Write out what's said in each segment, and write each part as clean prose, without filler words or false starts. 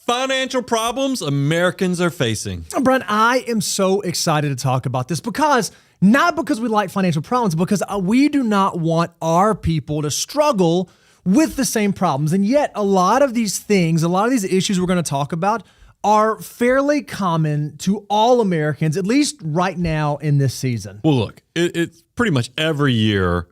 Financial problems Americans are facing. Brent, I am so excited to talk about this not because we like financial problems, because we do not want our people to struggle with the same problems. And yet a lot of these things, a lot of these issues we're going to talk about are fairly common to all Americans, at least right now in this season. Well, look, it's pretty much every year,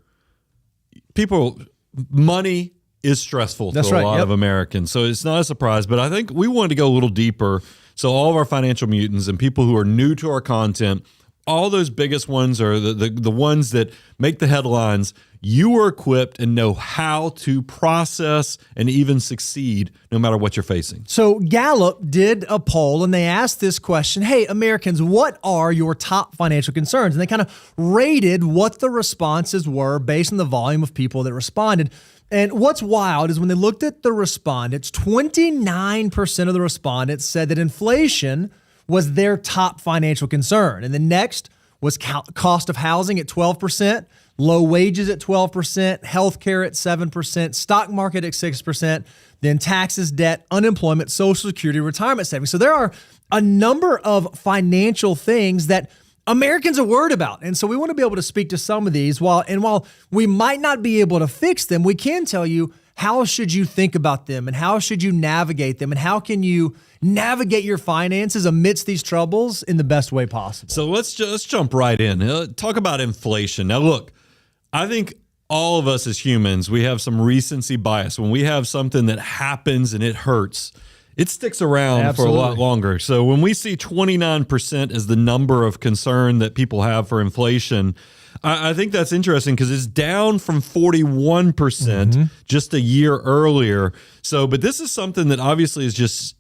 money is stressful to a lot of Americans. So it's not a surprise, but I think we wanted to go a little deeper. So all of our financial mutants and people who are new to our content, all those biggest ones are the ones that make the headlines. You are equipped and know how to process and even succeed no matter what you're facing. So Gallup did a poll and they asked this question, hey, Americans, what are your top financial concerns? And they kind of rated what the responses were based on the volume of people that responded. And what's wild is when they looked at the respondents, 29% of the respondents said that inflation was their top financial concern. And the next was cost of housing at 12%, low wages at 12%, healthcare at 7%, stock market at 6%, then taxes, debt, unemployment, Social Security, retirement savings. So there are a number of financial things that Americans are worried about. And so we want to be able to speak to some of these. While we might not be able to fix them, we can tell you how should you think about them and how should you navigate them and how can you navigate your finances amidst these troubles in the best way possible. So let's jump right in. Talk about inflation. Now, look, I think all of us as humans, we have some recency bias. When we have something that happens and it hurts, it sticks around for a lot longer. So when we see 29% as the number of concern that people have for inflation, I think that's interesting because it's down from 41% just a year earlier. So, but this is something that obviously is just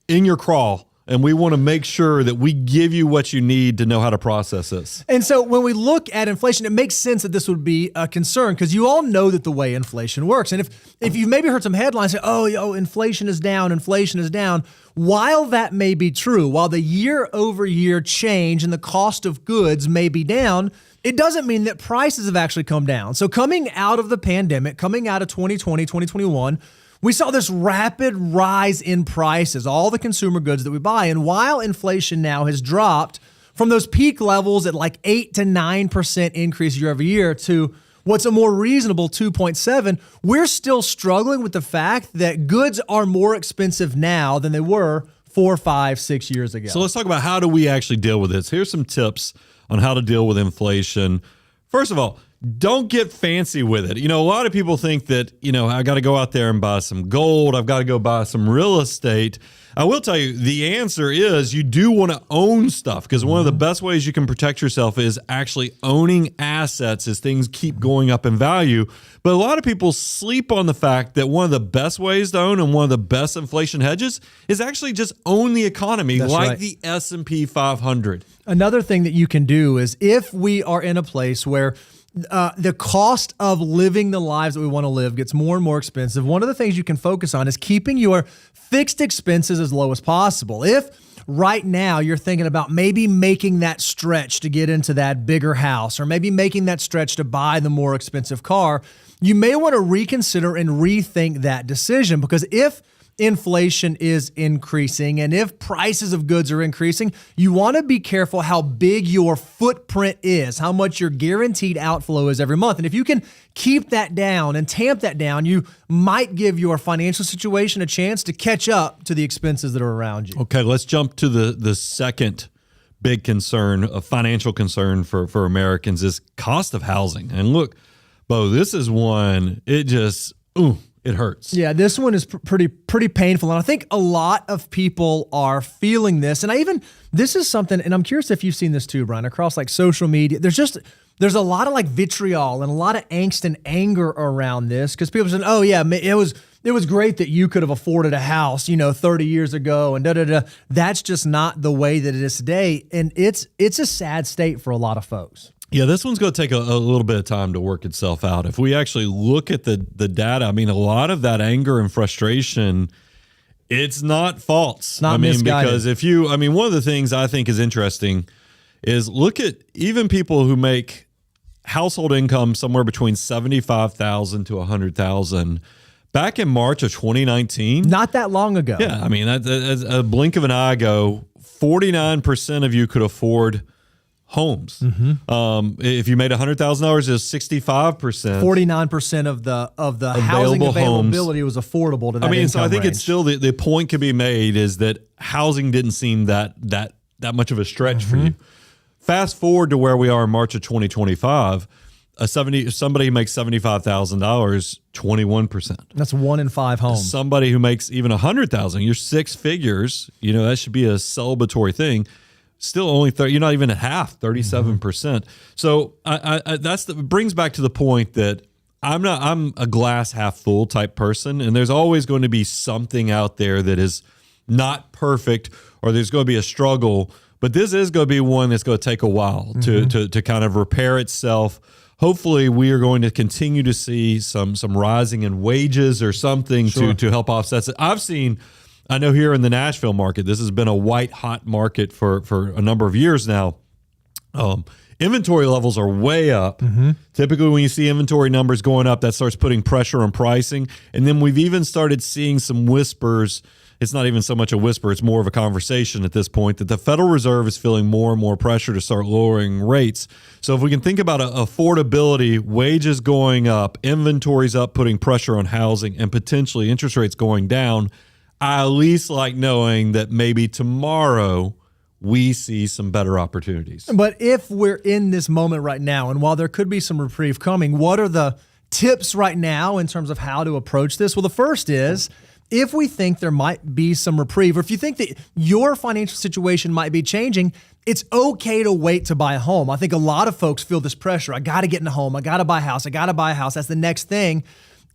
in your crawl. And we want to make sure that we give you what you need to know how to process this. And so when we look at inflation, it makes sense that this would be a concern because you all know that the way inflation works. And if you've maybe heard some headlines say, oh, inflation is down, while that may be true, while the year-over-year change in the cost of goods may be down, it doesn't mean that prices have actually come down. So coming out of the pandemic, coming out of 2020, 2021, we saw this rapid rise in prices, all the consumer goods that we buy. And while inflation now has dropped from those peak levels at like 8 to 9% increase year over year to what's a more reasonable 2.7, we're still struggling with the fact that goods are more expensive now than they were 4, 5, 6 years ago. So let's talk about how do we actually deal with this. Here's some tips on how to deal with inflation. First of all, don't get fancy with it. A lot of people think that, I got to go out there and buy some gold. I've got to go buy some real estate. I will tell you, the answer is you do want to own stuff because one of the best ways you can protect yourself is actually owning assets as things keep going up in value. But a lot of people sleep on the fact that one of the best ways to own and one of the best inflation hedges is actually just own the economy. That's like the S&P 500. Another thing that you can do is if we are in a place where the cost of living the lives that we want to live gets more and more expensive, one of the things you can focus on is keeping your fixed expenses as low as possible. If right now you're thinking about maybe making that stretch to get into that bigger house or maybe making that stretch to buy the more expensive car, you may want to reconsider and rethink that decision because if inflation is increasing and if prices of goods are increasing, you want to be careful how big your footprint is, how much your guaranteed outflow is every month. And if you can keep that down and tamp that down, you might give your financial situation a chance to catch up to the expenses that are around you. Okay, let's jump to the second big concern, a financial concern for Americans is cost of housing. And look, Bo, this is one, it just, it hurts. Yeah, this one is pretty painful. And I think a lot of people are feeling this. And this is something, and I'm curious if you've seen this too, Brian, across like social media. There's a lot of like vitriol and a lot of angst and anger around this because people are saying, oh yeah, it was great that you could have afforded a house, 30 years ago and da-da-da. That's just not the way that it is today. And it's a sad state for a lot of folks. Yeah, this one's going to take a little bit of time to work itself out. If we actually look at the data, I mean, a lot of that anger and frustration, it's not false. Not misguided. Because one of the things I think is interesting is look at even people who make household income somewhere between $75,000 to $100,000. Back in March of 2019. Not that long ago. Yeah, that's a blink of an eye ago, 49% of you could afford homes. Mm-hmm. If you made $100,000, it's 65%. 49% of the housing availability was affordable to that income so I think range. it's still the point could be made is that housing didn't seem that much of a stretch for you. Fast forward to where we are in March of 2025. Somebody who makes $75,000, 21%. That's 1 in 5 homes. Somebody who makes even $100,000, you're six figures. That should be a celebratory thing. Still only 30. You're not even at half, 37%. So it brings back to the point that I'm a glass half full type person, and there's always going to be something out there that is not perfect, or there's going to be a struggle. But this is going to be one that's going to take a while to kind of repair itself. Hopefully, we are going to continue to see some rising in wages or something to help offset it. I know here in the Nashville market, this has been a white hot market for a number of years now. Inventory levels are way up. Typically, when you see inventory numbers going up, that starts putting pressure on pricing. And then we've even started seeing some whispers. It's not even so much a whisper, it's more of a conversation at this point, that the Federal Reserve is feeling more and more pressure to start lowering rates. So if we can think about affordability, wages going up, inventories up, putting pressure on housing, and potentially interest rates going down, I at least like knowing that maybe tomorrow we see some better opportunities. But if we're in this moment right now, and while there could be some reprieve coming, what are the tips right now in terms of how to approach this? Well, the first is, if we think there might be some reprieve, or if you think that your financial situation might be changing, it's okay to wait to buy a home. I think a lot of folks feel this pressure. I got to get in a home. I got to buy a house. I got to buy a house. That's the next thing.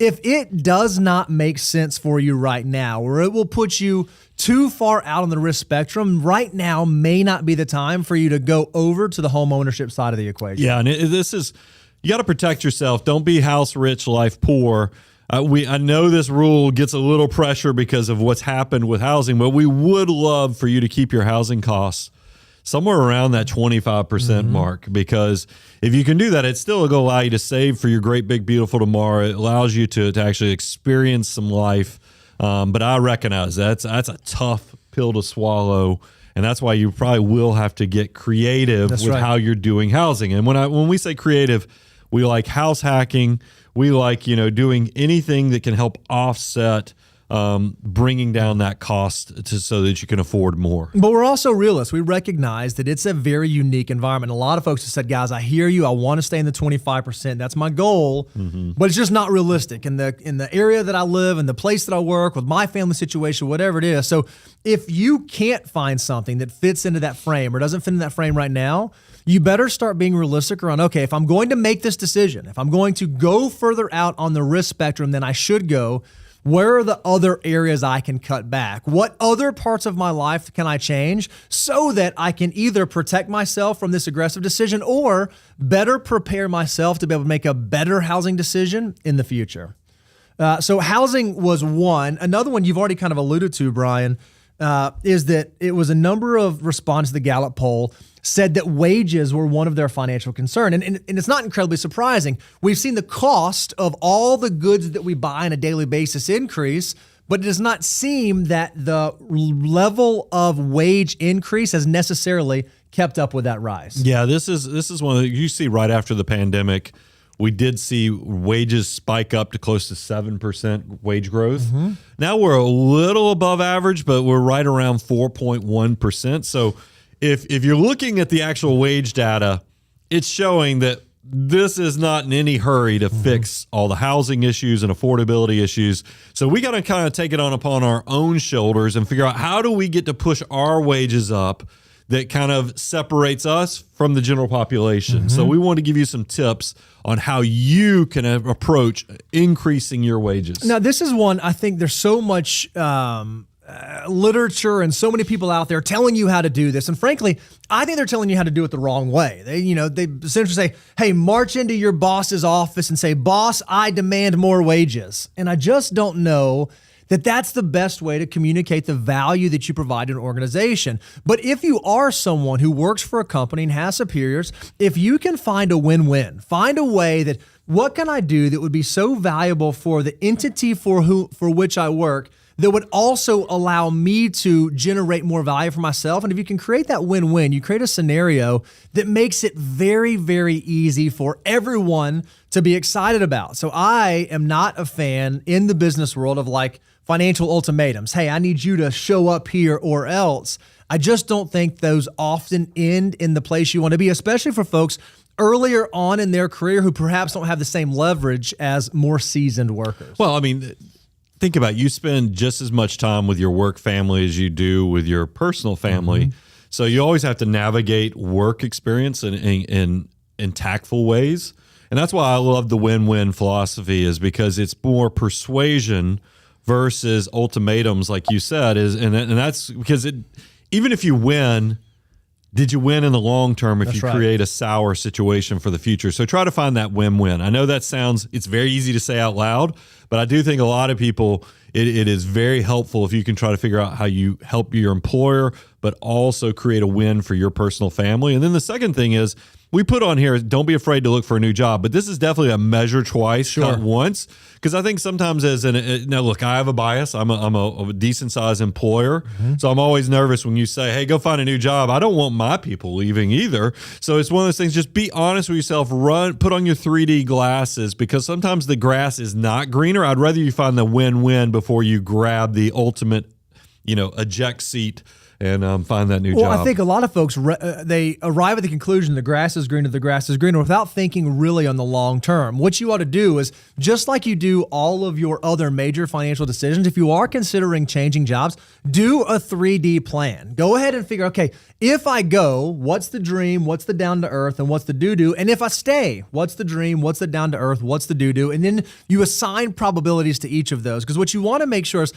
If it does not make sense for you right now, or it will put you too far out on the risk spectrum, right now may not be the time for you to go over to the home ownership side of the equation. Yeah, and you got to protect yourself. Don't be house rich, life poor. I know this rule gets a little pressure because of what's happened with housing, but we would love for you to keep your housing costs somewhere around that 25% mark, because if you can do that, it's still going to allow you to save for your great, big, beautiful tomorrow. It allows you to actually experience some life. But I recognize that's a tough pill to swallow, and that's why you probably will have to get creative how you're doing housing. And when we say creative, we like house hacking. We like, doing anything that can help offset bringing down that cost so that you can afford more. But we're also realists. We recognize that it's a very unique environment. A lot of folks have said, guys, I hear you. I want to stay in the 25%. That's my goal. But it's just not realistic in the area that I live, in the place that I work, with my family situation, whatever it is. So if you can't find something that fits into that frame or doesn't fit in that frame right now, you better start being realistic around, okay, if I'm going to make this decision, if I'm going to go further out on the risk spectrum than I should go, where are the other areas I can cut back? What other parts of my life can I change so that I can either protect myself from this aggressive decision or better prepare myself to be able to make a better housing decision in the future? So housing was one. Another one you've already kind of alluded to, Brian, is that it was a number of respondents to the Gallup poll said that wages were one of their financial concern. And it's not incredibly surprising. We've seen the cost of all the goods that we buy on a daily basis increase, but it does not seem that the level of wage increase has necessarily kept up with that rise. Yeah, this is one that you see right after the pandemic. We did see wages spike up to close to 7% wage growth. Now we're a little above average, but we're right around 4.1%. So if you're looking at the actual wage data, it's showing that this is not in any hurry to fix all the housing issues and affordability issues. So we got to kind of take it upon our own shoulders and figure out how do we get to push our wages up that kind of separates us from the general population. So we want to give you some tips on how you can approach increasing your wages. Now, this is one, I think there's so much literature and so many people out there telling you how to do this. And frankly, I think they're telling you how to do it the wrong way. They essentially say, hey, march into your boss's office and say, boss, I demand more wages. And I just don't know that that's the best way to communicate the value that you provide to an organization. But if you are someone who works for a company and has superiors, if you can find a win-win, find a way that what can I do that would be so valuable for the entity for which I work that would also allow me to generate more value for myself. And if you can create that win-win, you create a scenario that makes it very, very easy for everyone to be excited about. So I am not a fan in the business world of like financial ultimatums. Hey, I need you to show up here or else. I just don't think those often end in the place you want to be, especially for folks earlier on in their career who perhaps don't have the same leverage as more seasoned workers. Well, I mean, think about it. You spend just as much time with your work family as you do with your personal family. So you always have to navigate work experience in tactful ways. And that's why I love the win-win philosophy, is because it's more persuasion versus ultimatums, like you said, and that's because even if you win, did you win in the long term if create a sour situation for the future? So try to find that win-win. I know it's very easy to say out loud, but I do think a lot of people, it is very helpful if you can try to figure out how you help your employer, but also create a win for your personal family. And then the second thing is, we put on here, don't be afraid to look for a new job, but this is definitely a measure twice, cut once. Because I think sometimes now look, I have a bias. I'm a decent sized employer. So I'm always nervous when you say, hey, go find a new job. I don't want my people leaving either. So it's one of those things, just be honest with yourself, put on your 3D glasses, because sometimes the grass is not greener. I'd rather you find the win-win before you grab the ultimate, eject seat and find that new job. Well, I think a lot of folks, they arrive at the conclusion the grass is greener without thinking really on the long term. What you ought to do is, just like you do all of your other major financial decisions, if you are considering changing jobs, do a 3D plan. Go ahead and figure, okay, if I go, what's the dream, what's the down to earth, and what's the doo-doo? And if I stay, what's the dream, what's the down to earth, what's the doo-doo? And then you assign probabilities to each of those. Because what you want to make sure is,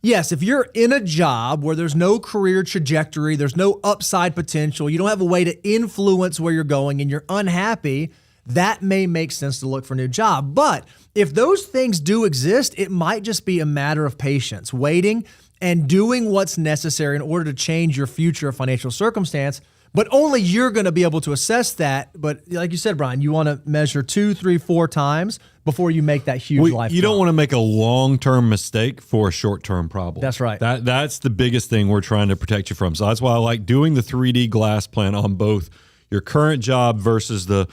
yes, if you're in a job where there's no career trajectory, there's no upside potential, you don't have a way to influence where you're going, and you're unhappy, that may make sense to look for a new job. But if those things do exist, it might just be a matter of patience, waiting and doing what's necessary in order to change your future financial circumstance. But only you're going to be able to assess that. But like you said, Brian, you want to measure 2, 3, 4 times before you make that huge life jump. You don't want to make a long-term mistake for a short-term problem. That's right. That's the biggest thing we're trying to protect you from. So that's why I like doing the 3D glass plan on both your current job versus the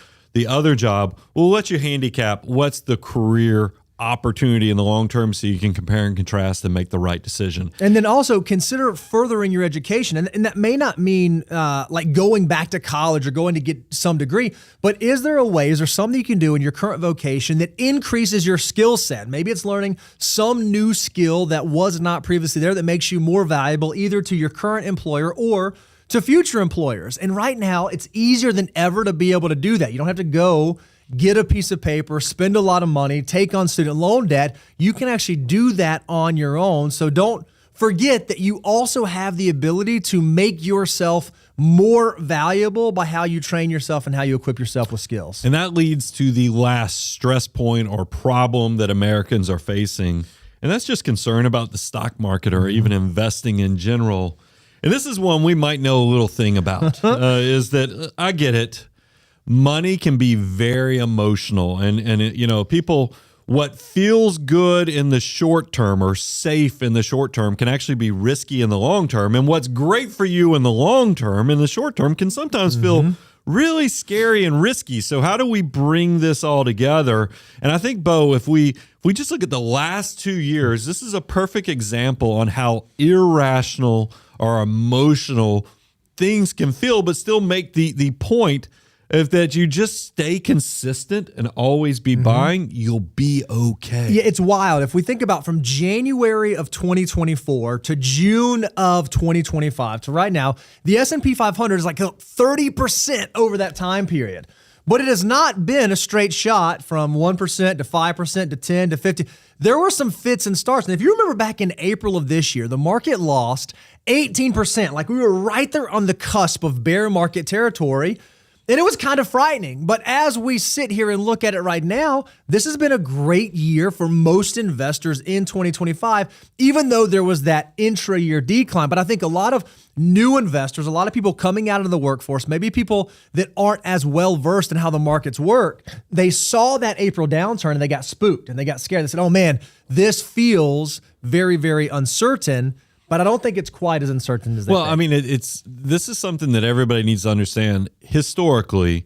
other job. We'll let you handicap what's the career opportunity in the long term, so you can compare and contrast and make the right decision. And then also consider furthering your education. And that may not mean like going back to college or going to get some degree, but is there something you can do in your current vocation that increases your skill set? Maybe it's learning some new skill that was not previously there that makes you more valuable either to your current employer or to future employers. And right now, it's easier than ever to be able to do that. You don't have to go get a piece of paper, spend a lot of money, take on student loan debt. You can actually do that on your own. So don't forget that you also have the ability to make yourself more valuable by how you train yourself and how you equip yourself with skills. And that leads to the last stress point or problem that Americans are facing. And that's just concern about the stock market or even investing in general. And this is one we might know a little thing about, is that I get it. Money can be very emotional, and people what feels good in the short term or safe in the short term can actually be risky in the long term. And what's great for you in the long term, in the short term, can sometimes feel really scary and risky. So how do we bring this all together? And I think, Bo, if we just look at the last 2 years, this is a perfect example on how irrational or emotional things can feel, but still make the point if that you just stay consistent and always be buying, you'll be okay. Yeah, it's wild. If we think about from January of 2024 to June of 2025 to right now, the S&P 500 is like 30% over that time period. But it has not been a straight shot from 1% to 5% to 10 to 50. There were some fits and starts. And if you remember back in April of this year, the market lost 18%. Like we were right there on the cusp of bear market territory. And it was kind of frightening. But as we sit here and look at it right now, this has been a great year for most investors in 2025, even though there was that intra-year decline. But I think a lot of new investors, a lot of people coming out of the workforce, maybe people that aren't as well versed in how the markets work, they saw that April downturn and they got spooked and they got scared. They said, oh man, this feels very, very uncertain. But I don't think it's quite as uncertain as they think. I mean, this is something that everybody needs to understand. Historically,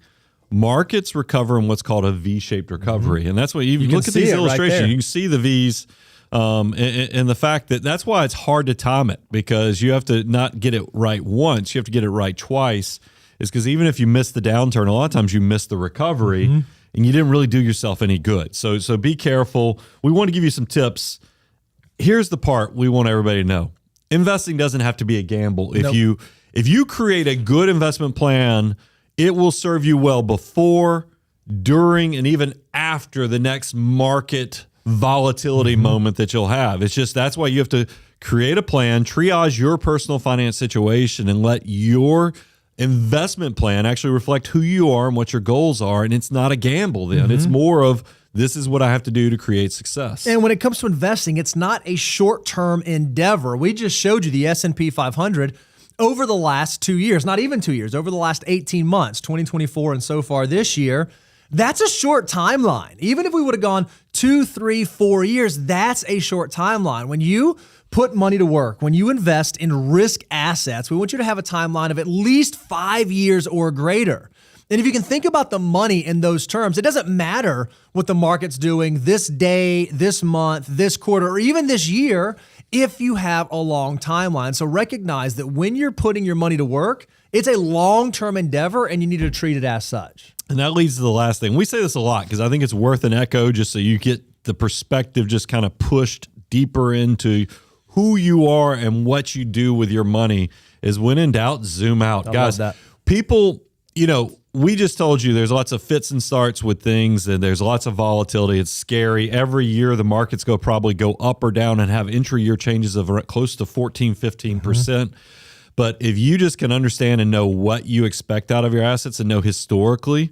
markets recover in what's called a V-shaped recovery. And that's what you look at these illustrations, right, you can see the V's and the fact that that's why it's hard to time it, because you have to not get it right once, you have to get it right twice, is because even if you miss the downturn, a lot of times you miss the recovery and you didn't really do yourself any good. So be careful. We want to give you some tips. Here's the part we want everybody to know. Investing doesn't have to be a gamble. If you create a good investment plan, it will serve you well before, during, and even after the next market volatility moment that you'll have. It's just that's why you have to create a plan, triage your personal finance situation, and let your investment plan actually reflect who you are and what your goals are. And it's not a gamble then. It's more of, this is what I have to do to create success. And when it comes to investing, it's not a short-term endeavor. We just showed you the S&P 500 over the last 2 years, not even 2 years, over the last 18 months, 2024 and so far this year. That's a short timeline. Even if we would have gone 2, 3, 4 years, that's a short timeline. When you put money to work, when you invest in risk assets, we want you to have a timeline of at least 5 years or greater. And if you can think about the money in those terms, it doesn't matter what the market's doing this day, this month, this quarter, or even this year if you have a long timeline. So recognize that when you're putting your money to work, it's a long-term endeavor and you need to treat it as such. And that leads to the last thing. We say this a lot because I think it's worth an echo just so you get the perspective just kind of pushed deeper into who you are and what you do with your money is when in doubt, zoom out. Guys, people, we just told you there's lots of fits and starts with things and there's lots of volatility. It's scary. Every year the markets probably go up or down and have intra-year changes of close to 14, 15%. But if you just can understand and know what you expect out of your assets and know historically,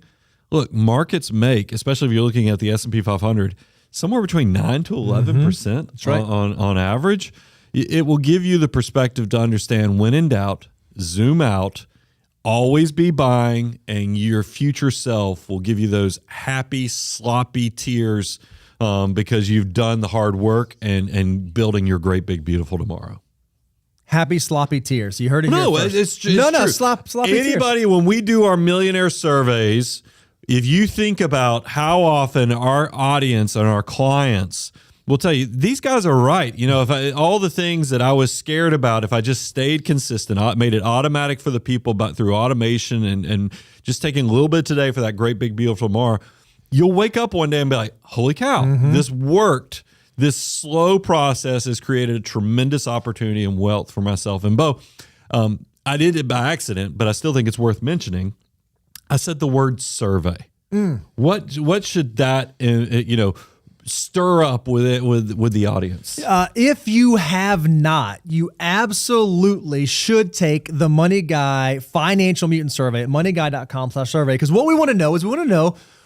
look, markets make, especially if you're looking at the S&P 500, somewhere between 9 to 11% That's right. on average. It will give you the perspective to understand when in doubt, zoom out, always be buying, and your future self will give you those happy, sloppy tears because you've done the hard work and building your great, big, beautiful tomorrow. Happy, sloppy tears. You heard it here first. It's true. Sloppy tears. Anybody, when we do our millionaire surveys, if you think about how often our audience and our clients will tell you, these guys are right. If all the things that I was scared about, if I just stayed consistent, I made it automatic for the people through automation and just taking a little bit today for that great, big, beautiful tomorrow, you'll wake up one day and be like, holy cow, this worked. This slow process has created a tremendous opportunity and wealth for myself. And Bo, I did it by accident, but I still think it's worth mentioning. I said the word survey. What should that, stir up with the audience? If you have not, you absolutely should take the Money Guy Financial Mutant Survey at moneyguy.com/survey. Because what we want to know is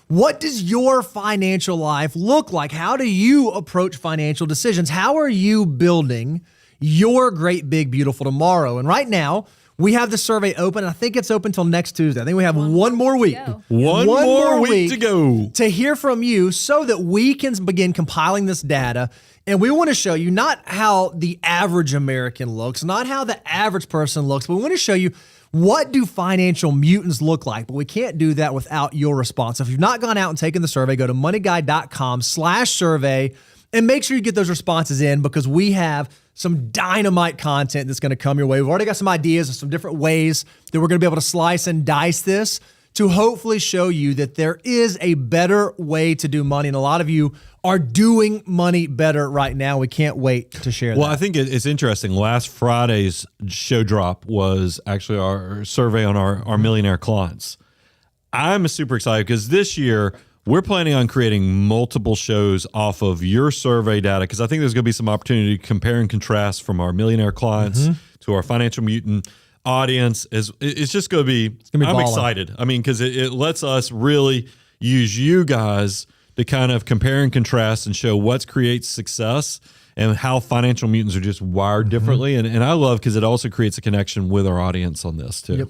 what does your financial life look like? How do you approach financial decisions? How are you building your great, big, beautiful tomorrow? And right now, We have the survey open. I think it's open till next Tuesday. I think we have one more week. One more week to go to hear from you so that we can begin compiling this data. And we want to show you not how the average American looks, not how the average person looks, but we want to show you what do financial mutants look like. But we can't do that without your response. So if you've not gone out and taken the survey, go to moneyguy.com/survey and make sure you get those responses in, because we have some dynamite content that's going to come your way. We've already got some ideas of some different ways that we're going to be able to slice and dice this to hopefully show you that there is a better way to do money. And a lot of you are doing money better right now. We can't wait to share that. Well, I think it's interesting. Last Friday's show drop was actually our survey on our millionaire clients. I'm super excited because this year we're planning on creating multiple shows off of your survey data, because I think there's going to be some opportunity to compare and contrast from our millionaire clients to our financial mutant audience. It's just going to be, I'm excited. I mean, because it lets us really use you guys to kind of compare and contrast and show what creates success and how financial mutants are just wired differently. And I love, because it also creates a connection with our audience on this too. Yep.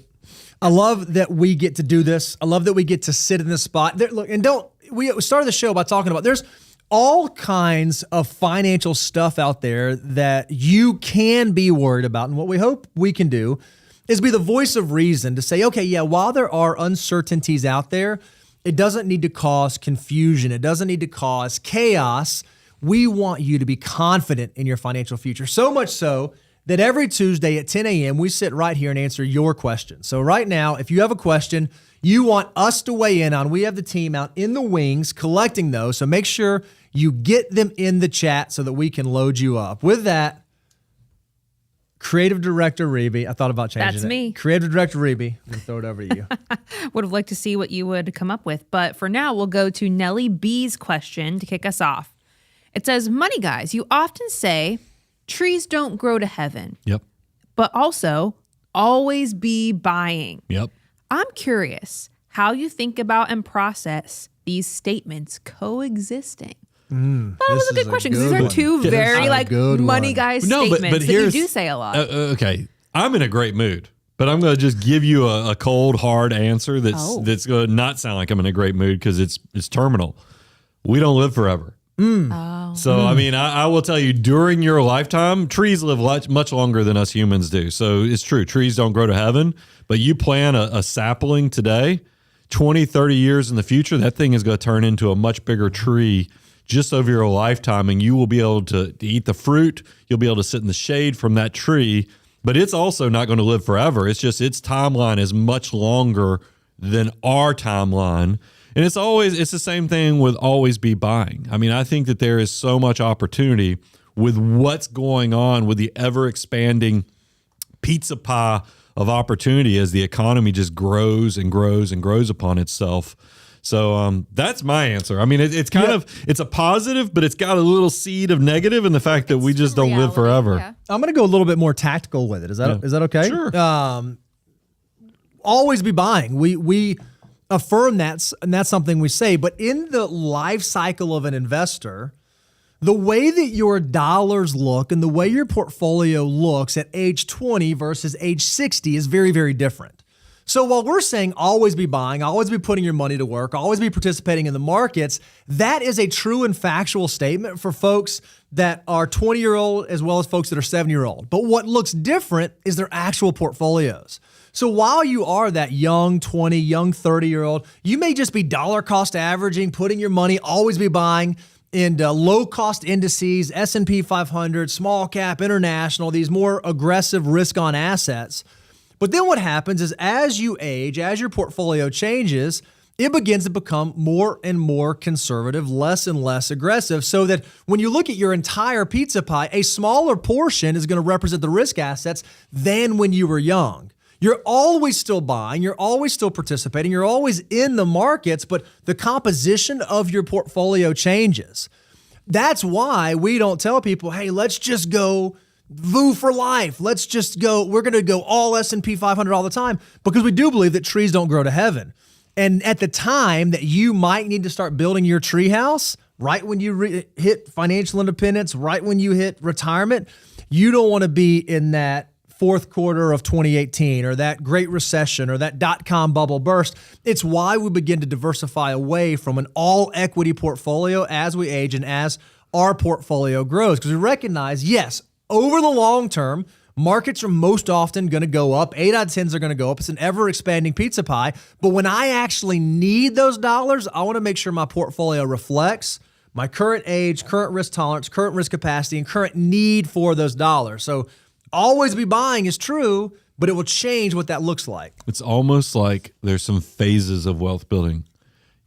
I love that we get to do this. I love that we get to sit in this spot. Look, and we started the show by talking about there's all kinds of financial stuff out there that you can be worried about. And what we hope we can do is be the voice of reason to say, okay, yeah, while there are uncertainties out there, it doesn't need to cause confusion. It doesn't need to cause chaos. We want you to be confident in your financial future. So much so that every Tuesday at 10 a.m., we sit right here and answer your questions. So right now, if you have a question you want us to weigh in on, we have the team out in the wings collecting those. So make sure you get them in the chat so that we can load you up. With that, Creative Director Reby, I thought about changing it. That's me. Creative Director Reby, I'm going to throw it over to you. Would have liked to see what you would come up with. But for now, we'll go to Nellie B's question to kick us off. It says, Money Guys, you often say trees don't grow to heaven. Yep. But also always be buying. Yep. I'm curious how you think about and process these statements coexisting. That was a good question, because these are two very money guy statements that you do say a lot. Okay, I'm in a great mood, but I'm going to just give you a cold, hard answer that's going to not sound like I'm in a great mood, because it's terminal. We don't live forever. So, I mean, I will tell you, during your lifetime, trees live much longer than us humans do. So it's true. Trees don't grow to heaven, but you plant a sapling today, 20, 30 years in the future, that thing is going to turn into a much bigger tree just over your lifetime, and you will be able to eat the fruit. You'll be able to sit in the shade from that tree, but it's also not going to live forever. It's just its timeline is much longer than our timeline. And it's the same thing with always be buying. I mean, I think that there is so much opportunity with what's going on with the ever expanding pizza pie of opportunity as the economy just grows and grows and grows upon itself. So that's my answer. I mean, it's kind of, it's a positive, but it's got a little seed of negative in the fact that we just don't live forever. Yeah. I'm going to go a little bit more tactical with it. Is that okay? Sure. Always be buying. We affirm that, and that's something we say. But in the life cycle of an investor, the way that your dollars look and the way your portfolio looks at age 20 versus age 60 is very, very different. So while we're saying always be buying, always be putting your money to work, always be participating in the markets, that is a true and factual statement for folks that are 20-year-old as well as folks that are 70-year-old. But what looks different is their actual portfolios. So while you are that young 20, young 30-year-old, you may just be dollar cost averaging, putting your money, always be buying in low-cost indices, S&P 500, small cap, international, these more aggressive risk-on assets. But then what happens is as you age, as your portfolio changes, it begins to become more and more conservative, less and less aggressive, so that when you look at your entire pizza pie, a smaller portion is going to represent the risk assets than when you were young. You're always still buying, you're always still participating, you're always in the markets, but the composition of your portfolio changes. That's why we don't tell people, hey, let's just go VU for life. Let's just go, we're going to go all S&P 500 all the time, because we do believe that trees don't grow to heaven. And at the time that you might need to start building your tree house, right when you hit financial independence, right when you hit retirement, you don't want to be in that fourth quarter of 2018 or that great recession or that dot-com bubble burst. It's why we begin to diversify away from an all equity portfolio as we age and as our portfolio grows, because we recognize, yes, over the long term, markets are most often going to go up. 8 out of 10s are going to go up. It's an ever-expanding pizza pie. But when I actually need those dollars, I want to make sure my portfolio reflects my current age, current risk tolerance, current risk capacity, and current need for those dollars. So always be buying is true, but it will change what that looks like. It's almost like there's some phases of wealth building.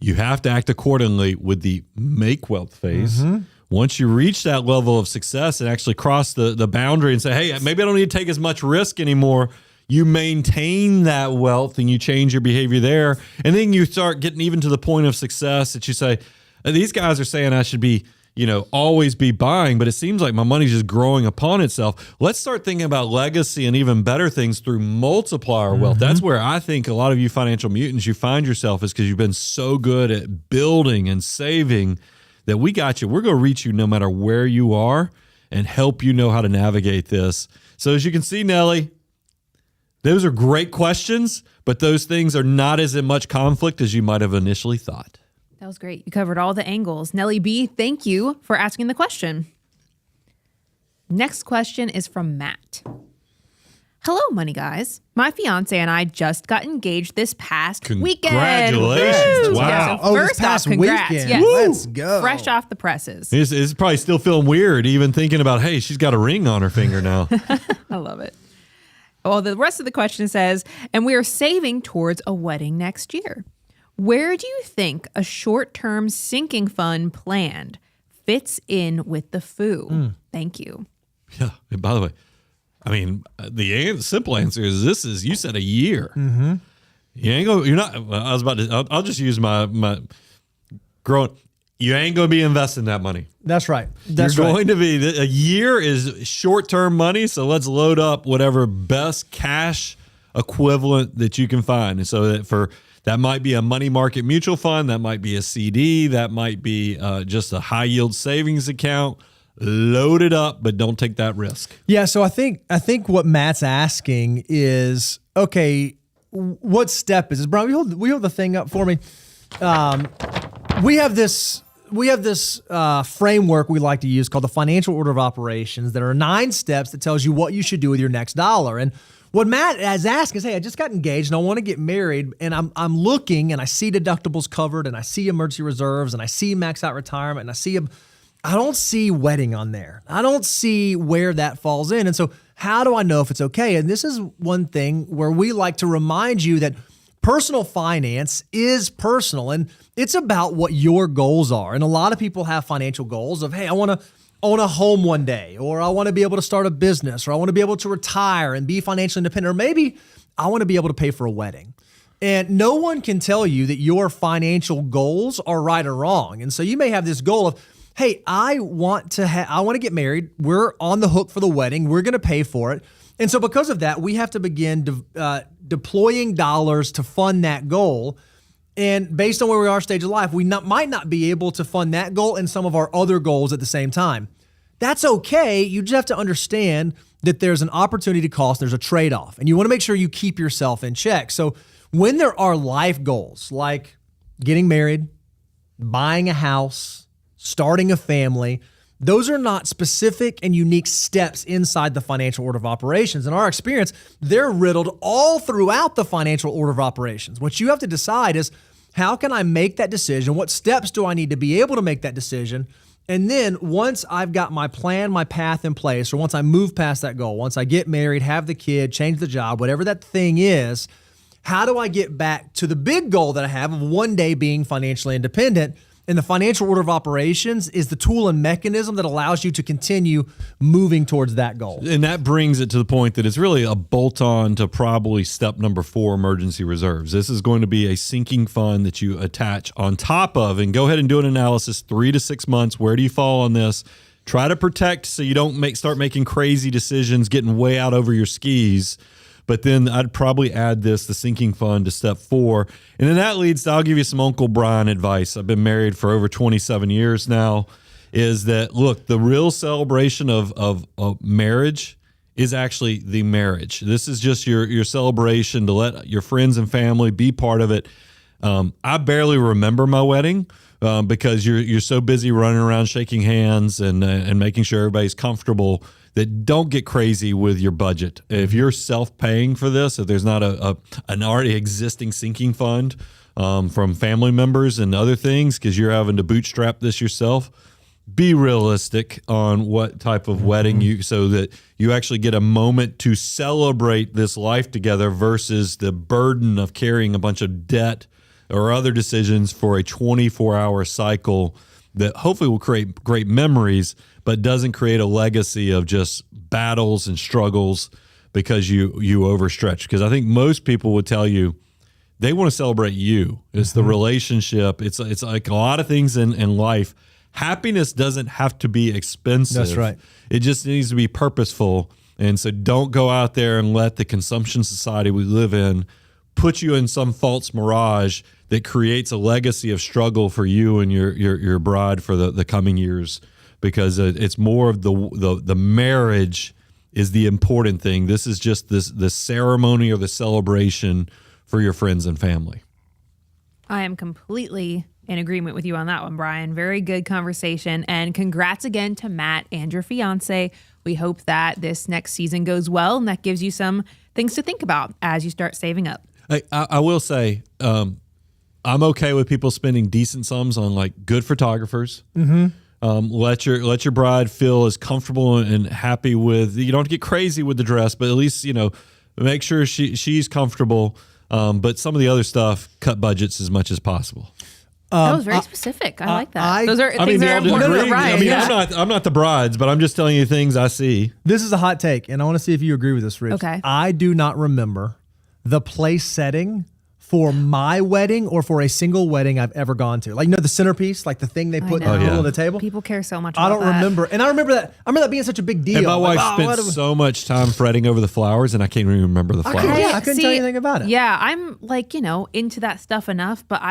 You have to act accordingly with the make wealth phase. Mm-hmm. Once you reach that level of success and actually cross the boundary and say, hey, maybe I don't need to take as much risk anymore, you maintain that wealth and you change your behavior there. And then you start getting even to the point of success that you say, these guys are saying I should be, always be buying, but it seems like my money's just growing upon itself. Let's start thinking about legacy and even better things through multiplier wealth. That's where I think a lot of you financial mutants, you find yourself, is because you've been so good at building and saving that we got you. We're going to reach you no matter where you are and help you know how to navigate this. So as you can see, Nelly, those are great questions, but those things are not as in much conflict as you might have initially thought. That was great. You covered all the angles. Nelly B., thank you for asking the question. Next question is from Matt. Hello, money guys. My fiance and I just got engaged this past weekend. Congratulations. Woo! Wow. Yeah, so first this past off, congrats. weekend. Yes. Let's go. Fresh off the presses. It's probably still feeling weird even thinking about, hey, she's got a ring on her finger now. I love it. Well, the rest of the question says, and we are saving towards a wedding next year. Where do you think a short-term sinking fund planned fits in with the FOO? Thank you. Yeah. And by the way, I mean, the simple answer is you said a year. Mm-hmm. You're not, I was about to, I'll just use my growing, you ain't going to be investing that money. That's right. You're going to be, a year is short-term money. So let's load up whatever best cash equivalent that you can find. And so that might be a money market mutual fund. That might be a CD. That might be just a high yield savings account. Load it up, but don't take that risk. Yeah, so I think what Matt's asking is, okay, what step is this? Brian, will you hold the thing up for me? We have this framework we like to use called the financial order of operations. There are 9 steps that tells you what you should do with your next dollar. And what Matt is asking is, hey, I just got engaged and I want to get married, and I'm looking and I see deductibles covered and I see emergency reserves and I see max out retirement and I don't see wedding on there. I don't see where that falls in. And so how do I know if it's okay? And this is one thing where we like to remind you that personal finance is personal and it's about what your goals are. And a lot of people have financial goals of, hey, I want to own a home one day, or I want to be able to start a business, or I want to be able to retire and be financially independent, or maybe I want to be able to pay for a wedding. And no one can tell you that your financial goals are right or wrong. And so you may have this goal of, hey, I want to get married. We're on the hook for the wedding. We're going to pay for it. And so because of that, we have to begin deploying dollars to fund that goal. And based on where we are stage of life, we might not be able to fund that goal and some of our other goals at the same time. That's okay. You just have to understand that there's an opportunity cost, there's a trade-off, and you want to make sure you keep yourself in check. So when there are life goals like getting married, buying a house, starting a family, those are not specific and unique steps inside the financial order of operations. In our experience, they're riddled all throughout the financial order of operations. What you have to decide is, how can I make that decision? What steps do I need to be able to make that decision? And then once I've got my plan, my path in place, or once I move past that goal, once I get married, have the kid, change the job, whatever that thing is, how do I get back to the big goal that I have of one day being financially independent? And the financial order of operations is the tool and mechanism that allows you to continue moving towards that goal. And that brings it to the point that it's really a bolt-on to probably step number 4, emergency reserves. This is going to be a sinking fund that you attach on top of, and go ahead and do an analysis, 3 to 6 months. Where do you fall on this? Try to protect so you don't start making crazy decisions, getting way out over your skis. But then I'd probably add the sinking fund to step 4. And then that leads to, I'll give you some Uncle Brian advice. I've been married for over 27 years now, is that, look, the real celebration of marriage is actually the marriage. This is just your celebration to let your friends and family be part of it. I barely remember my wedding because you're so busy running around shaking hands and making sure everybody's comfortable that don't get crazy with your budget. If you're self-paying for this, if there's not an already existing sinking fund from family members and other things because you're having to bootstrap this yourself, be realistic on what type of wedding so that you actually get a moment to celebrate this life together versus the burden of carrying a bunch of debt or other decisions for a 24-hour cycle that hopefully will create great memories, but doesn't create a legacy of just battles and struggles because you overstretch. Because I think most people would tell you they want to celebrate you. It's the relationship. It's like a lot of things in life. Happiness doesn't have to be expensive. That's right. It just needs to be purposeful. And so don't go out there and let the consumption society we live in put you in some false mirage that creates a legacy of struggle for you and your bride for the coming years, because it's more of the marriage is the important thing. This is just the ceremony or the celebration for your friends and family. I am completely in agreement with you on that one, Brian. Very good conversation. And congrats again to Matt and your fiance. We hope that this next season goes well and that gives you some things to think about as you start saving up. I will say, I'm okay with people spending decent sums on like good photographers. Let your bride feel as comfortable and happy with. You don't have to get crazy with the dress, but at least make sure she's comfortable. But some of the other stuff, cut budgets as much as possible. That was very specific. I like that. Those are things that are important for Brian. I mean, I'm not the brides, but I'm just telling you things I see. This is a hot take, and I want to see if you agree with this, Rich. Okay. I do not remember the place setting for my wedding or for a single wedding I've ever gone to. Like, the centerpiece, like the thing they put in the middle of the table. People care so much about I don't remember. And I remember that being such a big deal. And my wife spent so much time fretting over the flowers, and I can't even remember the flowers. I couldn't tell you anything about it. Yeah, I'm into that stuff enough, but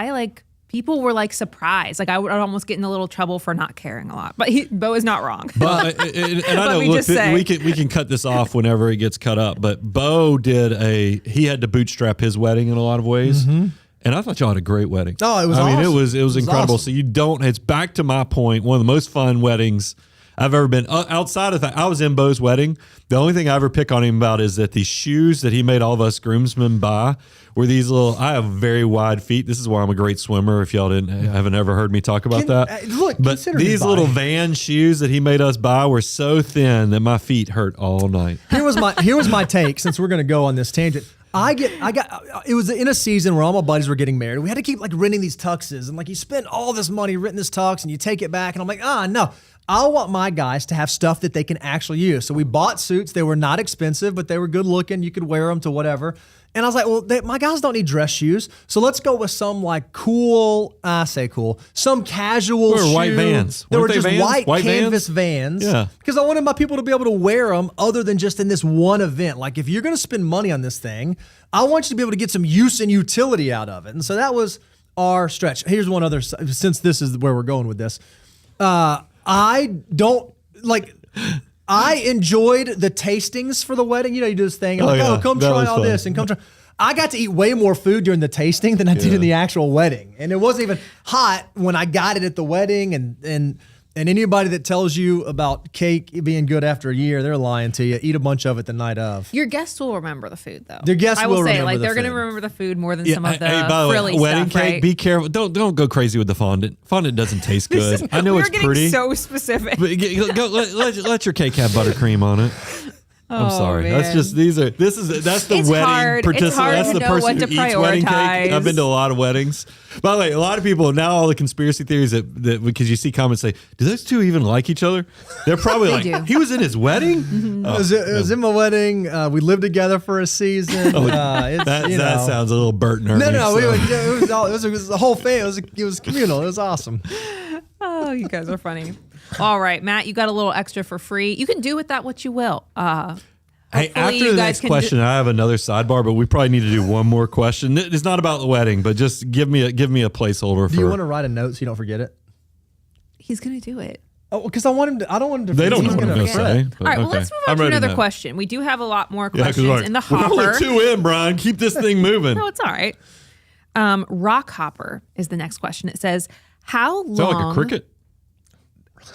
people were surprised. Like I would almost get in a little trouble for not caring a lot. But Bo is not wrong. But and I know we can cut this off whenever it gets cut up. But Bo he had to bootstrap his wedding in a lot of ways. And I thought y'all had a great wedding. Oh, it was awesome. I mean, it was incredible. Awesome. So it's back to my point, one of the most fun weddings I've ever been. Outside of that, I was in Bo's wedding. The only thing I ever pick on him about is that the shoes that he made all of us groomsmen buy were these little. I have very wide feet. This is why I'm a great swimmer. If y'all haven't ever heard me talk about that, but these little Van shoes that he made us buy were so thin that my feet hurt all night. Here was my take. Since we're going to go on this tangent. It was in a season where all my buddies were getting married. We had to keep renting these tuxes, and you spend all this money renting this tux and you take it back, and I'm like, no. I want my guys to have stuff that they can actually use. So we bought suits. They were not expensive, but they were good looking. You could wear them to whatever. And I was like, well, my guys don't need dress shoes. So let's go with some some casual shoes. White Vans. They were just Vans? white canvas Vans. Yeah. Because I wanted my people to be able to wear them other than just in this one event. Like if you're going to spend money on this thing, I want you to be able to get some use and utility out of it. And so that was our stretch. Here's one other, since this is where we're going with this. I enjoyed the tastings for the wedding. You do this thing. I'm come try all this and come try. I got to eat way more food during the tasting than I did in the actual wedding. And it wasn't even hot when I got it at the wedding. And anybody that tells you about cake being good after a year, they're lying to you. Eat a bunch of it the night of. Your guests will remember the food, though. Their guests will remember the food. They're going to remember the food more than some of the by the frilly way, wedding stuff, cake, right? be careful. Don't go crazy with the fondant. Fondant doesn't taste good. I know it's pretty. We're getting so specific. But let your cake have buttercream on it. I'm sorry. Man. That's the wedding participant. That's the person who eats wedding cake. I've been to a lot of weddings. By the way, a lot of people now, all the conspiracy theories that because you see comments say, do those two even like each other? They're probably he was in his wedding? Mm-hmm. It was in my wedding. We lived together for a season. That sounds a little Bert and Ernie. No, it was the whole family. It was communal. It was awesome. Oh, you guys are funny. All right, Matt, you got a little extra for free. You can do with that what you will. Hey, after the next question, I have another sidebar, but we probably need to do one more question. It's not about the wedding, but just give me a placeholder. Do you want to write a note so you don't forget it? He's going to do it. Oh, because I want him to. I don't want him to. They don't know what I'm going to say. All right, well, let's move on to another question. We do have a lot more questions in the hopper. We're only 2 in, Brian. Keep this thing moving. No, it's all right. Rock hopper is the next question. It says, how long... Sound like a cricket?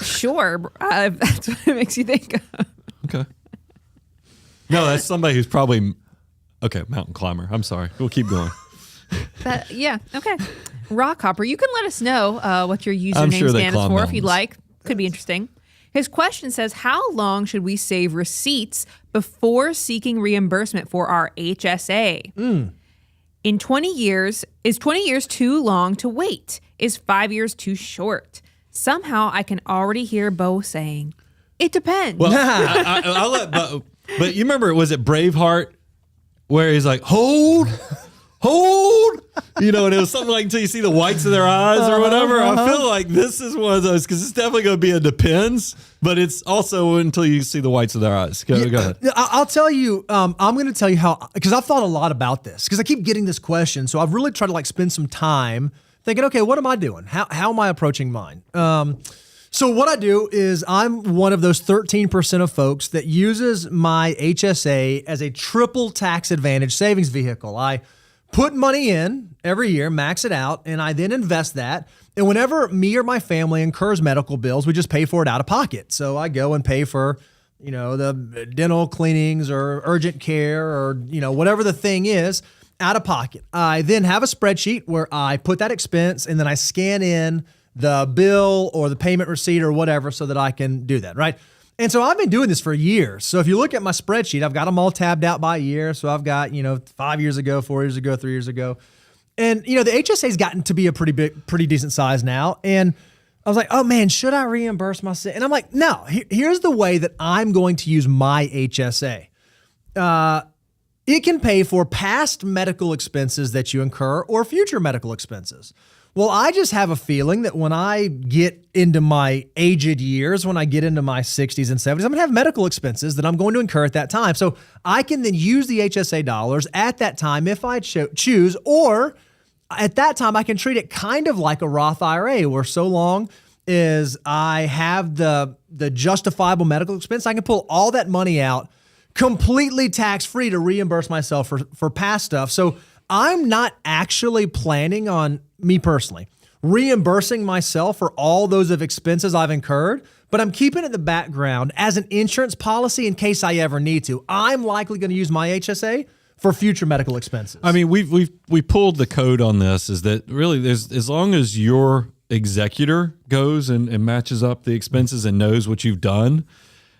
Sure. That's what it makes you think of. Okay. No, that's somebody who's probably... Okay, mountain climber. I'm sorry. We'll keep going. Yeah, okay. Rock hopper, you can let us know what your username stands for if you'd like. Could be interesting. His question says, how long should we save receipts before seeking reimbursement for our HSA? In 20 years, is 20 years too long to wait? Is 5 years too short? Somehow I can already hear Bo saying, it depends. Well, I'll let Bo, but you remember, was it Braveheart where he's like, hold, you know, and it was something like until you see the whites of their eyes or whatever. I feel like this is one of those, because it's definitely going to be a depends, but it's also until you see the whites of their eyes. Go ahead. I'll tell you, I'm going to tell you how, because I've thought a lot about this, because I keep getting this question. So I've really tried to like spend some time thinking, okay, what am I doing? How am I approaching mine? So what I do is I'm one of those 13% of folks that uses my HSA as a triple tax advantage savings vehicle. I put money in every year, max it out, and I then invest that. And whenever me or my family incurs medical bills, we just pay for it out of pocket. So I go and pay for, you know, the dental cleanings or urgent care or, you know, whatever the thing is out of pocket. I then have a spreadsheet where I put that expense and then I scan in the bill or the payment receipt or whatever so that I can do that, right? And so I've been doing this for years. So if you look at my spreadsheet, I've got them all tabbed out by year. So I've got, 5 years ago, 4 years ago, 3 years ago. And, the HSA's gotten to be a pretty decent size now. And I was like, oh man, should I reimburse myself? And I'm like, no, here's the way that I'm going to use my HSA. It can pay for past medical expenses that you incur or future medical expenses. Well, I just have a feeling that when I get into my aged years, when I get into my 60s and 70s, I'm going to have medical expenses that I'm going to incur at that time. So I can then use the HSA dollars at that time if I choose, or at that time I can treat it kind of like a Roth IRA, where so long as I have the justifiable medical expense, I can pull all that money out completely tax-free to reimburse myself for past stuff. So I'm not actually planning on, me personally, reimbursing myself for all those of expenses I've incurred, but I'm keeping it in the background as an insurance policy in case I ever need to. I'm likely going to use my HSA for future medical expenses. I mean, we pulled the code on this, is that really there's, as long as your executor goes and matches up the expenses and knows what you've done.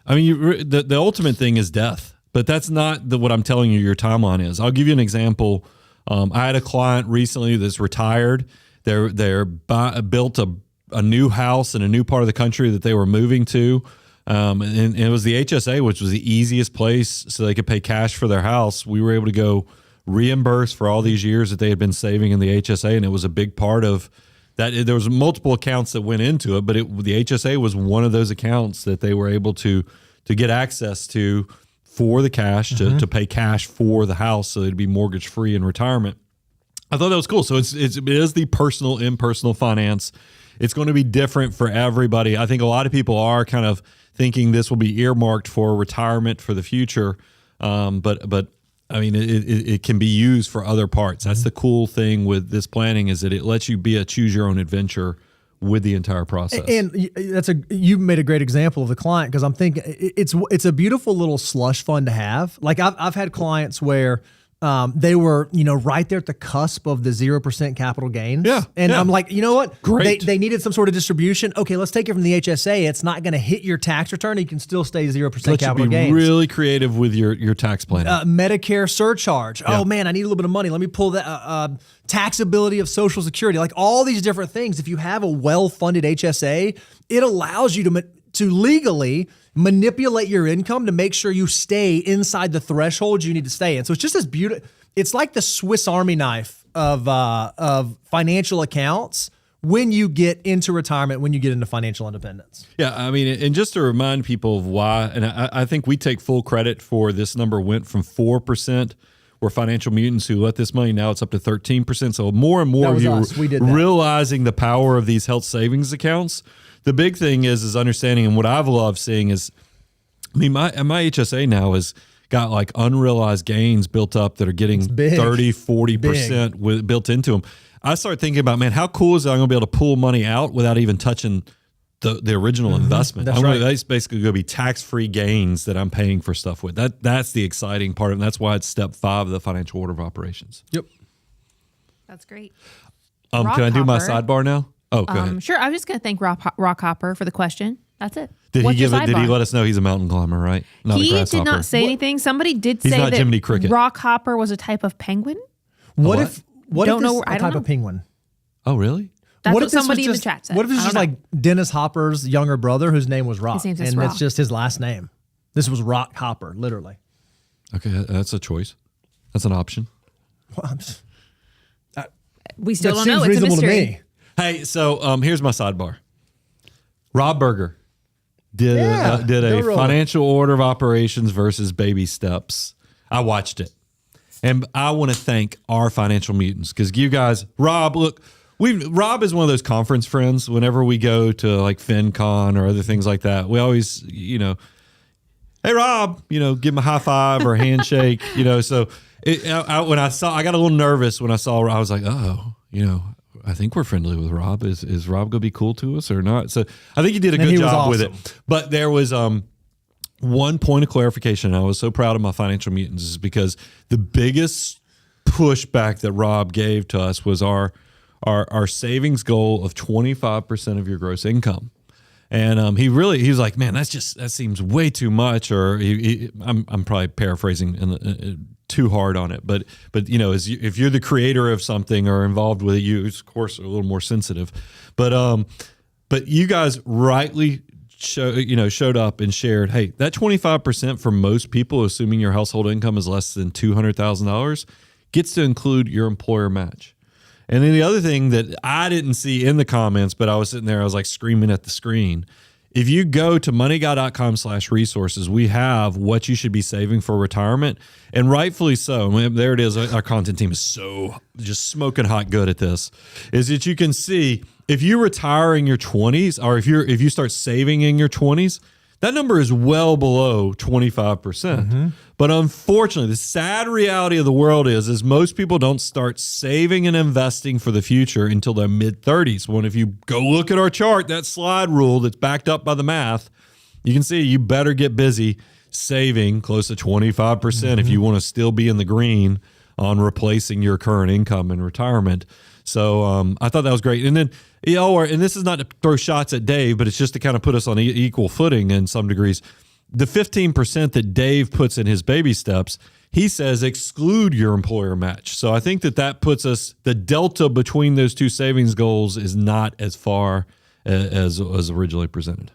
I mean, the ultimate thing is death, but that's not what I'm telling you your timeline is. I'll give you an example. I had a client recently that's retired. They're built a new house in a new part of the country that they were moving to. And it was the HSA, which was the easiest place so they could pay cash for their house. We were able to go reimburse for all these years that they had been saving in the HSA. And it was a big part of that. There was multiple accounts that went into it, but the HSA was one of those accounts that they were able to get access to for the cash, to pay cash for the house so it'd be mortgage free in retirement. I thought that was cool. So it is the personal, impersonal finance. It's going to be different for everybody. I think a lot of people are kind of thinking this will be earmarked for retirement for the future. But I mean, it can be used for other parts. That's the cool thing with this planning, is that it lets you be a choose your own adventure with the entire process. And you made a great example of the client, because I'm thinking it's a beautiful little slush fund to have. Like I've had clients where they were, right there at the cusp of the 0% capital gains. Yeah. And I'm like, you know what? Great. They needed some sort of distribution. Okay, let's take it from the HSA. It's not going to hit your tax return. You can still stay 0% capital gains. Really creative with your tax planning. Medicare surcharge. Yeah. Oh man, I need a little bit of money. Let me pull that taxability of Social Security. Like all these different things. If you have a well-funded HSA, it allows you to legally manipulate your income to make sure you stay inside the threshold you need to stay in. So it's just this beautiful. It's like the Swiss Army knife of financial accounts when you get into retirement, when you get into financial independence. Yeah, I mean, and just to remind people of why, and I think we take full credit for this number went from 4%. We're financial mutants who let this money. Now it's up to 13%. So more and more of you realizing the power of these health savings accounts. the big thing is understanding, and what I've loved seeing is, I mean, my HSA now has got like unrealized gains built up that are getting 30, 40% built into them. I start thinking about, man, how cool is it I'm going to be able to pull money out without even touching the original investment? That's basically going to be tax-free gains that I'm paying for stuff with. That's the exciting part of it. And that's why it's step 5 of the financial order of operations. Yep. That's great. Can I do my sidebar now? Oh, go ahead. Sure. I was just going to thank Rock Hopper for the question. That's it. Did he let us know he's a mountain climber, right? Not he did not say anything. Somebody did say that Jiminy Cricket. Rock Hopper was a type of penguin. What if a type of penguin? Oh, really? That's what somebody in the chat said. What if it's just like Dennis Hopper's younger brother whose name was Rock? His name's and Rock. it's just his last name. This was Rock Hopper, literally. Okay, that's a choice. That's an option. Well, we still don't know. It's a mystery. To me. Hey, so here's my sidebar. Rob Berger did a financial order of operations versus baby steps. I watched it. And I want to thank our financial mutants because you guys, Rob, look, Rob is one of those conference friends. Whenever we go to like FinCon or other things like that, we always, hey, Rob, give him a high five or a handshake, So when I got a little nervous when I saw Rob. I was like, oh, I think we're friendly with Rob. Is Rob going to be cool to us or not? So I think he did a good job with it. But there was one point of clarification. I was so proud of my financial mutants is because the biggest pushback that Rob gave to us was our savings goal of 25% of your gross income. And he was like, man, that seems way too much. Or I'm probably paraphrasing too hard on it, but if you're the creator of something or involved with it, you of course are a little more sensitive. But you guys rightly showed up and shared, hey, that 25% for most people, assuming your household income is less than $200,000, gets to include your employer match. And then the other thing that I didn't see in the comments, but I was sitting there, I was like screaming at the screen. If you go to moneyguy.com/resources, we have what you should be saving for retirement. And rightfully so. I mean, there it is. Our content team is so just smoking hot good at this, is that you can see if you retire in your 20s or if you start saving in your 20s, that number is well below 25%. Mm-hmm. But unfortunately, the sad reality of the world is most people don't start saving and investing for the future until their mid-30s. When if you go look at our chart, that slide rule that's backed up by the math, you can see you better get busy saving close to 25% if you want to still be in the green on replacing your current income in retirement. So I thought that was great. And then, and this is not to throw shots at Dave, but it's just to kind of put us on equal footing in some degrees. The 15% that Dave puts in his baby steps, he says exclude your employer match. So I think that puts us, the delta between those two savings goals is not as far as originally presented.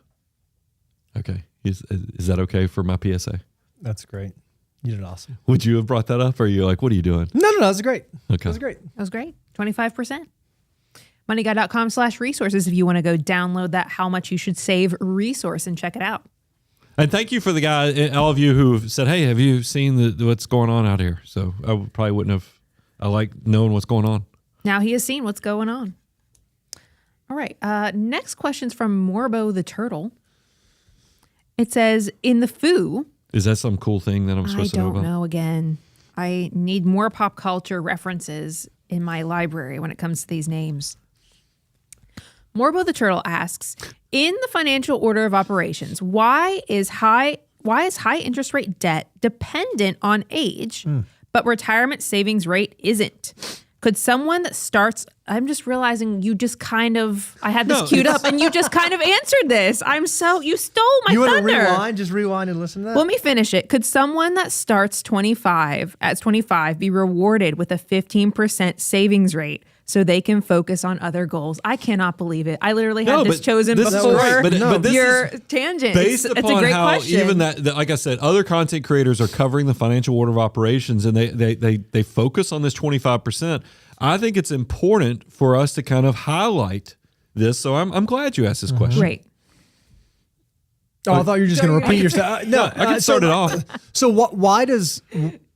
Okay. Is that okay for my PSA? That's great. You did awesome. Would you have brought that up? Or are you like, what are you doing? No, that's great. Okay. That was great. 25%. Moneyguy.com/resources if you want to go download that How Much You Should Save resource and check it out. And thank you for the guy, all of you who said, hey, have you seen what's going on out here? So I probably wouldn't have, I like knowing what's going on. Now he has seen what's going on. All right. Next question's from Morbo the Turtle. It says, in the foo. Is that some cool thing that I'm supposed to know about? I don't know again. I need more pop culture references in my library when it comes to these names. Morbo the Turtle asks, in the financial order of operations, why is high interest rate debt dependent on age, but retirement savings rate isn't? Could someone that starts, I'm just realizing you just kind of, I had this queued up and you just kind of answered this. You stole my thunder. You want to rewind? Just rewind and listen to that? Let me finish it. Could someone that starts 25 be rewarded with a 15% savings rate so they can focus on other goals? I cannot believe it. I literally had this chosen before your tangent. Based upon it's a great how question. Even that, like I said, other content creators are covering the financial order of operations and they focus on this 25%. I think it's important for us to kind of highlight this. So I'm glad you asked this question. Great. Oh, I thought you were just going to repeat yourself. No, I can start it off. So why does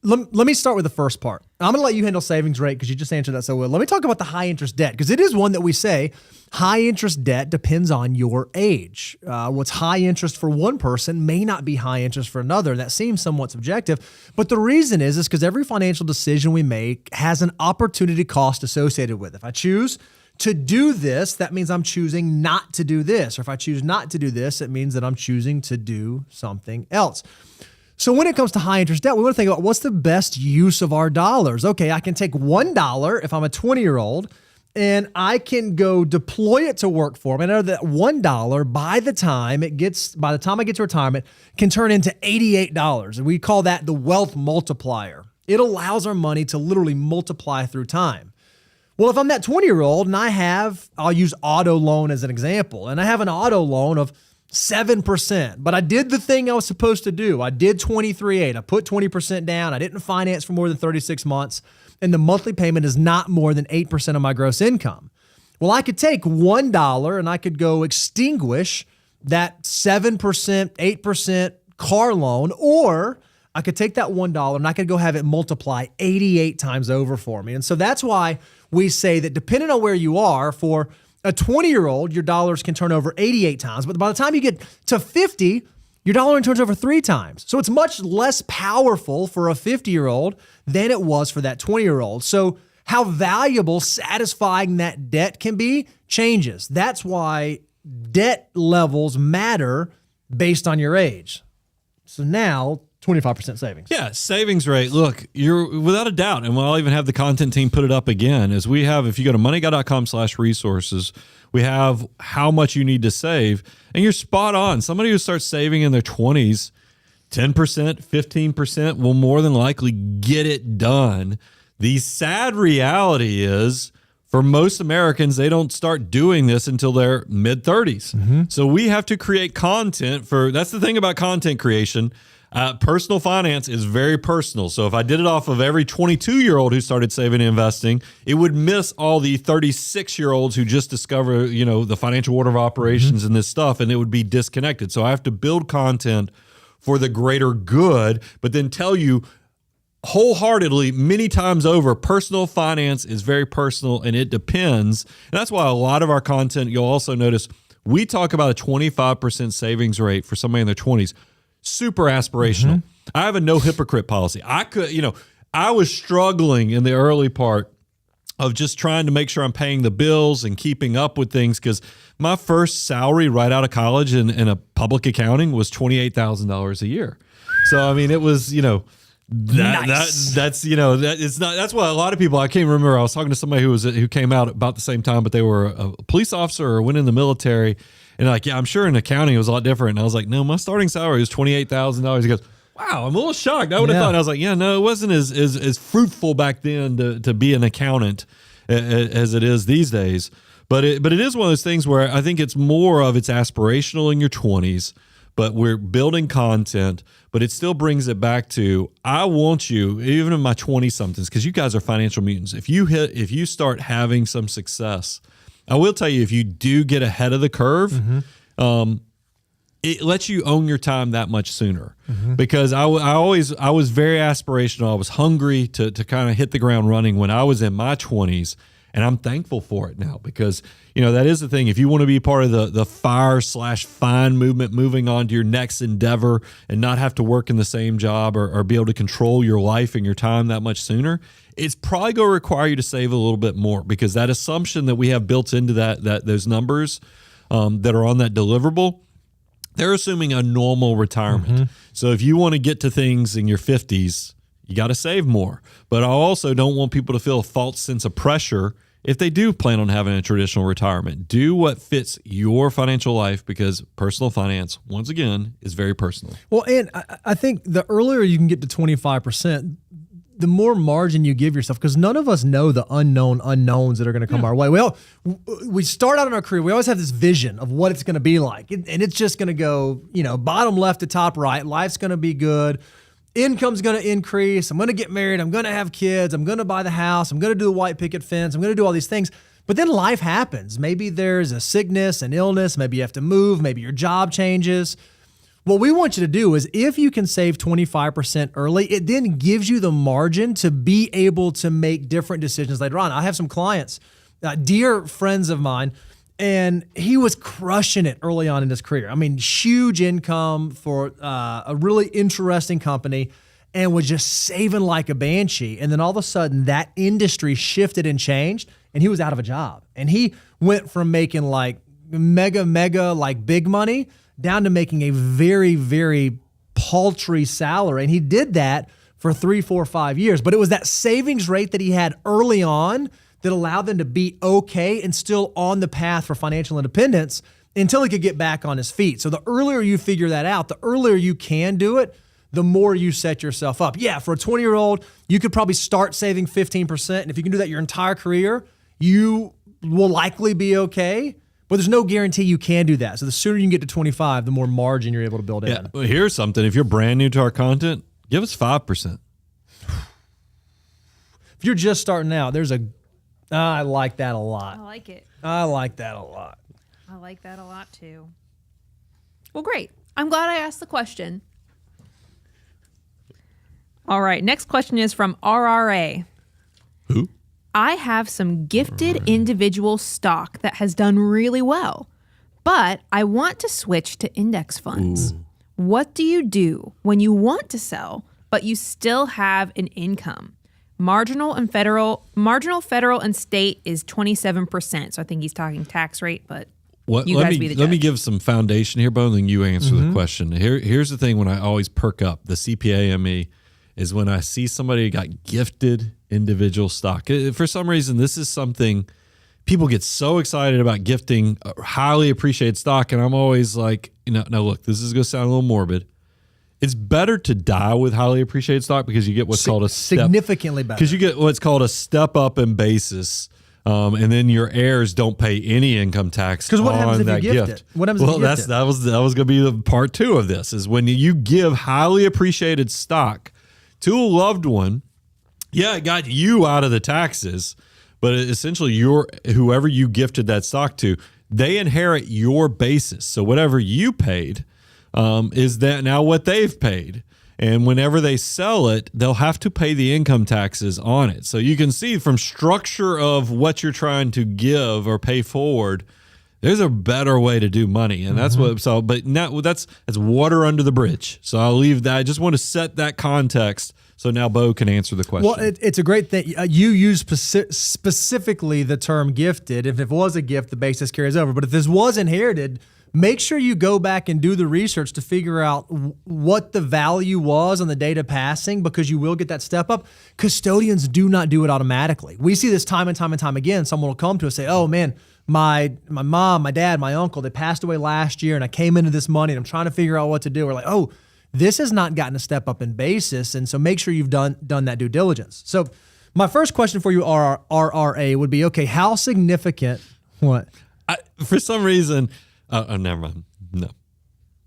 let me start with the first part. I'm going to let you handle savings rate because you just answered that so well. Let me talk about the high interest debt because it is one that we say high interest debt depends on your age. What's high interest for one person may not be high interest for another. That seems somewhat subjective, but the reason is because every financial decision we make has an opportunity cost associated with it. If I choose to do this, that means I'm choosing not to do this. Or if I choose not to do this, it means that I'm choosing to do something else. So when it comes to high interest debt, we want to think about what's the best use of our dollars. Okay, I can take $1 if I'm a 20-year-old and I can go deploy it to work for me. I know that $1 by the time I get to retirement can turn into $88. And we call that the wealth multiplier. It allows our money to literally multiply through time. Well, if I'm that 20-year-old and I'll use auto loan as an example, and I have an auto loan of 7%, but I did the thing I was supposed to do. I did 23.8. I put 20% down. I didn't finance for more than 36 months, and the monthly payment is not more than 8% of my gross income. Well, I could take $1 and I could go extinguish that 7%, 8% car loan, or I could take that $1 and I could go have it multiply 88 times over for me. And so that's why we say that depending on where you are, for a 20-year-old, your dollars can turn over 88 times. But by the time you get to 50, your dollar turns over 3 times. So it's much less powerful for a 50-year-old than it was for that 20-year-old. So how valuable satisfying that debt can be changes. That's why debt levels matter based on your age. So now 25% savings. Yeah, savings rate. Look, you're without a doubt, and I'll even have the content team put it up again, is we have, if you go to moneyguy.com/resources, we have how much you need to save, and you're spot on. Somebody who starts saving in their 20s, 10%, 15% will more than likely get it done. The sad reality is, for most Americans, they don't start doing this until their mid-30s. Mm-hmm. So we have to create content that's the thing about content creation. Personal finance is very personal. So if I did it off of every 22-year-old who started saving and investing, it would miss all the 36-year-olds who just discover, the financial order of operations and this stuff, and it would be disconnected. So I have to build content for the greater good, but then tell you wholeheartedly many times over, personal finance is very personal and it depends. And that's why a lot of our content, you'll also notice, we talk about a 25% savings rate for somebody in their 20s. Super aspirational. Mm-hmm. I have a no hypocrite policy. I was struggling in the early part of just trying to make sure I'm paying the bills and keeping up with things because my first salary right out of college in a public accounting was $28,000 a year. So, it was, that's why a lot of people, I can't remember, I was talking to somebody who came out about the same time, but they were a police officer or went in the military. And like, yeah, I'm sure in accounting it was a lot different. And I was like, no, my starting salary was $28,000. He goes, wow, I'm a little shocked. I would have thought. And I was like, yeah, no, it wasn't as fruitful back then to be an accountant as it is these days. But it is one of those things where I think it's more of it's aspirational in your 20s, but we're building content. But it still brings it back to, I want you, even in my 20-somethings, because you guys are financial mutants. If you start having some success, I will tell you, if you do get ahead of the curve, mm-hmm. It lets you own your time that much sooner. Mm-hmm. Because I was very aspirational. I was hungry to kind of hit the ground running when I was in my 20s, and I'm thankful for it now because, that is the thing. If you want to be part of the FIRE/FIND movement, moving on to your next endeavor and not have to work in the same job or be able to control your life and your time that much sooner, it's probably going to require you to save a little bit more because that assumption that we have built into that those numbers that are on that deliverable, they're assuming a normal retirement. Mm-hmm. So if you want to get to things in your 50s, you got to save more. But I also don't want people to feel a false sense of pressure if they do plan on having a traditional retirement. Do what fits your financial life because personal finance, once again, is very personal. Well, and I think the earlier you can get to 25%, the more margin you give yourself, because none of us know the unknown unknowns that are going to come our way. We start out in our career, we always have this vision of what it's going to be like, and it's just going to go, bottom left to top right. Life's going to be good. Income's going to increase. I'm going to get married. I'm going to have kids. I'm going to buy the house. I'm going to do the white picket fence. I'm going to do all these things. But then life happens. Maybe there's a sickness, an illness. Maybe you have to move. Maybe your job changes. What we want you to do is if you can save 25% early, it then gives you the margin to be able to make different decisions later on. I have some clients, dear friends of mine, and he was crushing it early on in his career. I mean, huge income for a really interesting company and was just saving like a banshee. And then all of a sudden that industry shifted and changed and he was out of a job. And he went from making like mega, like big money down to making a very, very paltry salary. And he did that for 3, 4, 5 years. But it was that savings rate that he had early on that allowed them to be okay and still on the path for financial independence until he could get back on his feet. So the earlier you figure that out, the earlier you can do it, the more you set yourself up. Yeah, for a 20-year-old, you could probably start saving 15%. And if you can do that your entire career, you will likely be okay. But there's no guarantee you can do that. So the sooner you can get to 25, the more margin you're able to build in. Well, here's something. If you're brand new to our content, give us 5%. If you're just starting out, I like that a lot. I like it. I like that a lot. I like that a lot too. Well, great. I'm glad I asked the question. All right. Next question is from RRA. Who? I have some gifted individual stock that has done really well, but I want to switch to index funds. Ooh. What do you do when you want to sell, but you still have an income? Marginal federal and state is 27%. So I think he's talking tax rate, but you guys be the judge. Let me give some foundation here, Bo, and then you answer the question. Here's the thing when I always perk up, the CPA-ME, is when I see somebody got gifted individual stock. For some reason, this is something people get so excited about gifting highly appreciated stock, and I'm always like, now look, this is going to sound a little morbid. It's better to die with highly appreciated stock because you get what's called a significantly better. Because you get what's called a step up in basis, and then your heirs don't pay any income tax on what happens if that you gift gift. It? What happens if you gift it? That was going to be the part 2 of this. Is when you give highly appreciated stock to a loved one. Yeah, it got you out of the taxes, but essentially whoever you gifted that stock to, they inherit your basis. So whatever you paid is that now what they've paid. And whenever they sell it, they'll have to pay the income taxes on it. So you can see from structure of what you're trying to give or pay forward, there's a better way to do money. And that's but now that's water under the bridge. So I'll leave that. I just want to set that context. So now Bo can answer the question. Well, it's a great thing. You use specifically the term gifted. If it was a gift, the basis carries over. But if this was inherited, make sure you go back and do the research to figure out what the value was on the data passing, because you will get that step up. Custodians do not do it automatically. We see this time and time and time again. Someone will come to us and say, oh, man, my mom, my dad, my uncle, they passed away last year and I came into this money and I'm trying to figure out what to do. We're like, oh, this has not gotten a step up in basis, and so make sure you've done that due diligence. So my first question for you, RRA, would be, okay, how significant, what? For some reason, never mind, no.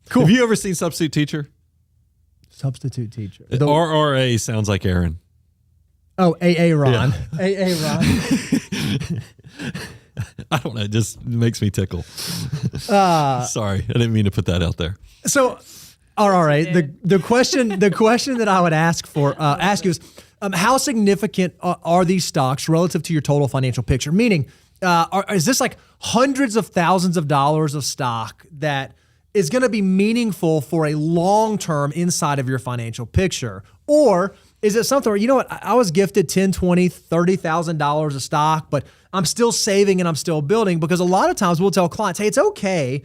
Cool. Have you ever seen Substitute Teacher? Substitute Teacher. The RRA sounds like Aaron. Oh, AA Ron. Yeah. AA Ron. I don't know, it just makes me tickle. Sorry, I didn't mean to put that out there. So... RRA, the question that I would ask you is, how significant are these stocks relative to your total financial picture? Meaning, is this like hundreds of thousands of dollars of stock that is going to be meaningful for a long term inside of your financial picture? Or is it something where, you know what, I was gifted $10,000, $20,000, $30,000 of stock, but I'm still saving and I'm still building? Because a lot of times we'll tell clients, hey, it's okay.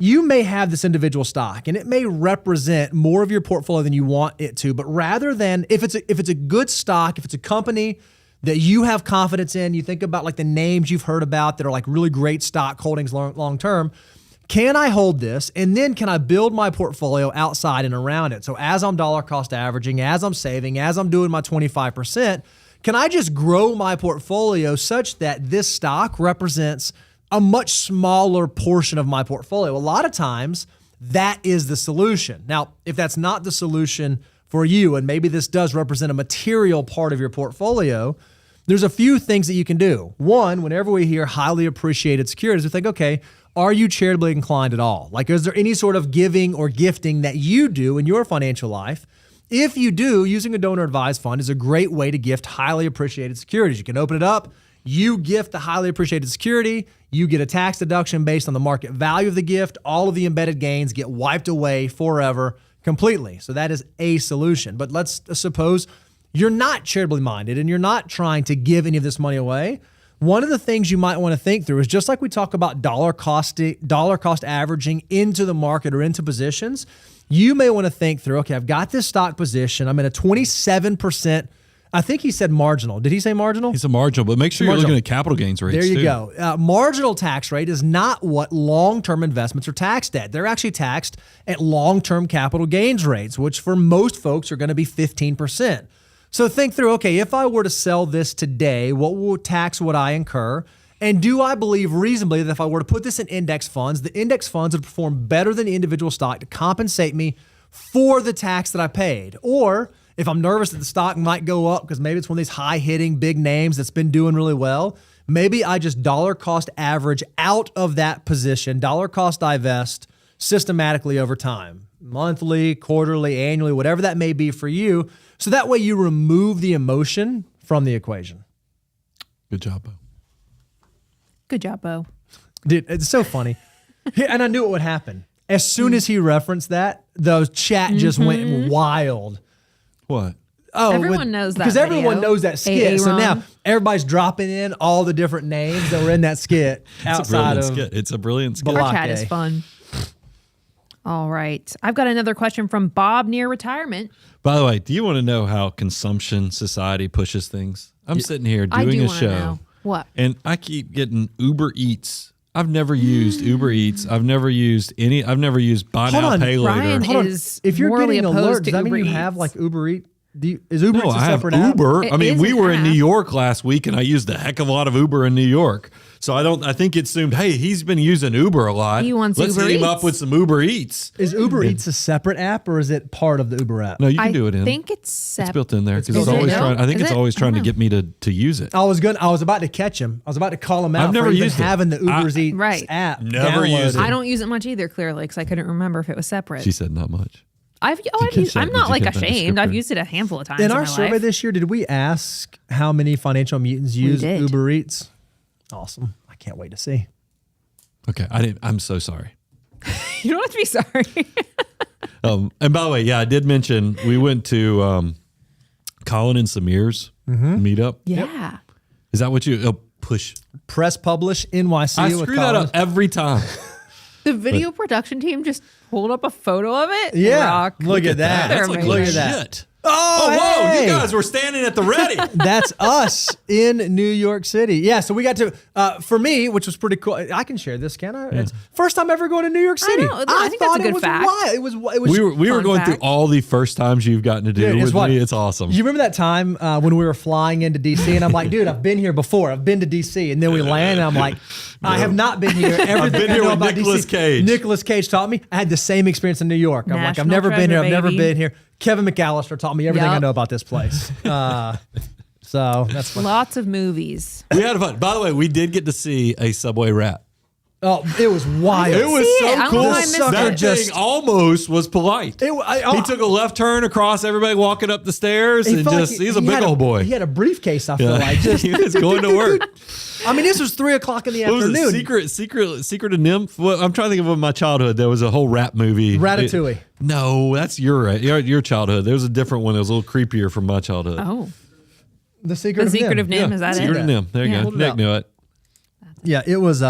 You may have this individual stock and it may represent more of your portfolio than you want it to, but rather than, if it's a good stock, if it's a company that you have confidence in, you think about like the names you've heard about that are like really great stock holdings long term, can I hold this? And then can I build my portfolio outside and around it? So as I'm dollar cost averaging, as I'm saving, as I'm doing my 25%, can I just grow my portfolio such that this stock represents a much smaller portion of my portfolio? A lot of times that is the solution. Now, if that's not the solution for you, and maybe this does represent a material part of your portfolio, there's a few things that you can do. One, whenever we hear highly appreciated securities, we think, okay, are you charitably inclined at all? Like, is there any sort of giving or gifting that you do in your financial life? If you do, using a donor advised fund is a great way to gift highly appreciated securities. You can open it up, you gift the highly appreciated security, you get a tax deduction based on the market value of the gift. All of the embedded gains get wiped away forever completely. So that is a solution. But let's suppose you're not charitably minded and you're not trying to give any of this money away. One of the things you might want to think through is, just like we talk about dollar cost averaging into the market or into positions, you may want to think through, okay, I've got this stock position. I'm in a 27%. I think he said marginal. Did he say marginal? He said marginal, but make sure you're looking at capital gains rates. There you too. go. Marginal tax rate is not what long-term investments are taxed at. They're actually taxed at long-term capital gains rates, which for most folks are going to be 15%. So think through, okay, if I were to sell this today, what tax would I incur? And do I believe reasonably that if I were to put this in index funds, the index funds would perform better than the individual stock to compensate me for the tax that I paid? Or if I'm nervous that the stock might go up because maybe it's one of these high-hitting big names that's been doing really well, maybe I just dollar cost average out of that position, dollar cost divest systematically over time, monthly, quarterly, annually, whatever that may be for you. So that way you remove the emotion from the equation. Good job, Bo. Good job, Bo. Dude, it's so funny. And I knew it would happen. As soon as he referenced that, the chat just went wild. What? Oh, everyone knows that because everyone knows that skit. So Aaron. now everybody's dropping in all the different names that were in that skit outside of skit. It's a brilliant skit. Our chat is fun. All right. I've got another question from Bob near retirement. By the way, do you want to know how consumption society pushes things? I'm sitting here doing a show. Know. What? And I keep getting Uber Eats. I've never used Uber Eats. I've never used buy now, pay later. Brian Hold on. is If you're morally getting opposed alerts, to does that mean Uber you have Eats. like Uber Eats? Is Uber Eats a I have separate app? Uber. It I mean, is we an were in New app. York last week, and I used a heck of a lot of Uber in New York. So I think it assumed, hey, he's been using Uber a lot. He wants Let's Uber hit him up Eats. with some Uber Eats. Is Uber Eats a separate app or is it part of the Uber app? No, you can I do it in. think it's It's separate. built in there because built it's in always there? trying. I think Is it's it? always I trying to don't get me to use it. I was about to catch him. I was about to call him out I've never for even used it. having the Uber Eats Right. app. Never used downloaded. it. I don't use it much either, clearly, because I couldn't remember if it was separate. She said not much. I'm catch that? not Did you like get that ashamed. I've descriptor? used it a handful of times In in our my survey life. this year, did we ask how many financial mutants use did. Uber Eats? Awesome. I can't wait to see. Okay, I'm so sorry. You don't have to be sorry. And by the way, yeah, I did mention we went to Colin and Samir's meetup. Yeah. Is that what you push? Press Publish NYC. I with screw that Colin. up every time. The video production team just pulled up a photo of it. Yeah. Rock. Look at that. They're That's like amazing. Look at that. legit. Oh, whoa! hey! You guys were standing at the ready. That's us in New York City. Yeah, so we got to, for me, which was pretty cool. I can share this, can I? It's first time ever going to New York City. know. I think that's a thought good it was fact. wild. It was we were Fun going fact. through all the first times you've gotten to do Dude, with what? me. It's awesome. You remember that time when we were flying into DC and I'm like, dude, I've been here before. I've been to DC. And then we land and I'm like, I have not been here. Everything been I here know with about Nicolas DC, Cage. Nicolas Cage taught me. I had the same experience in New York. I'm like, I've National never been here. treasure, I've never baby. been here. Kevin McAllister taught me everything I Yup. know about this place. So that's fun. Lots of movies. We had fun. By the way, we did get to see a Subway rat. Oh, it was wild. It was see so it. I don't cool. know why I missed That it. thing almost was polite. He took a left turn across everybody walking up the stairs and felt just, like he's a big old boy. He had a briefcase, I feel like. Just, he was going to work. I mean, this was 3:00 in the What was afternoon. it? Secret of Nymph? Well, I'm trying to think of my childhood. There was a whole rap movie. Ratatouille. No, that's your childhood. There was a different one that was a little creepier from my childhood. Oh. The Secret The Secret Nim. of Nim, is that Secret it? of Nymph. There you Yeah. go. Hold it Nick out. knew it. Yeah, it was.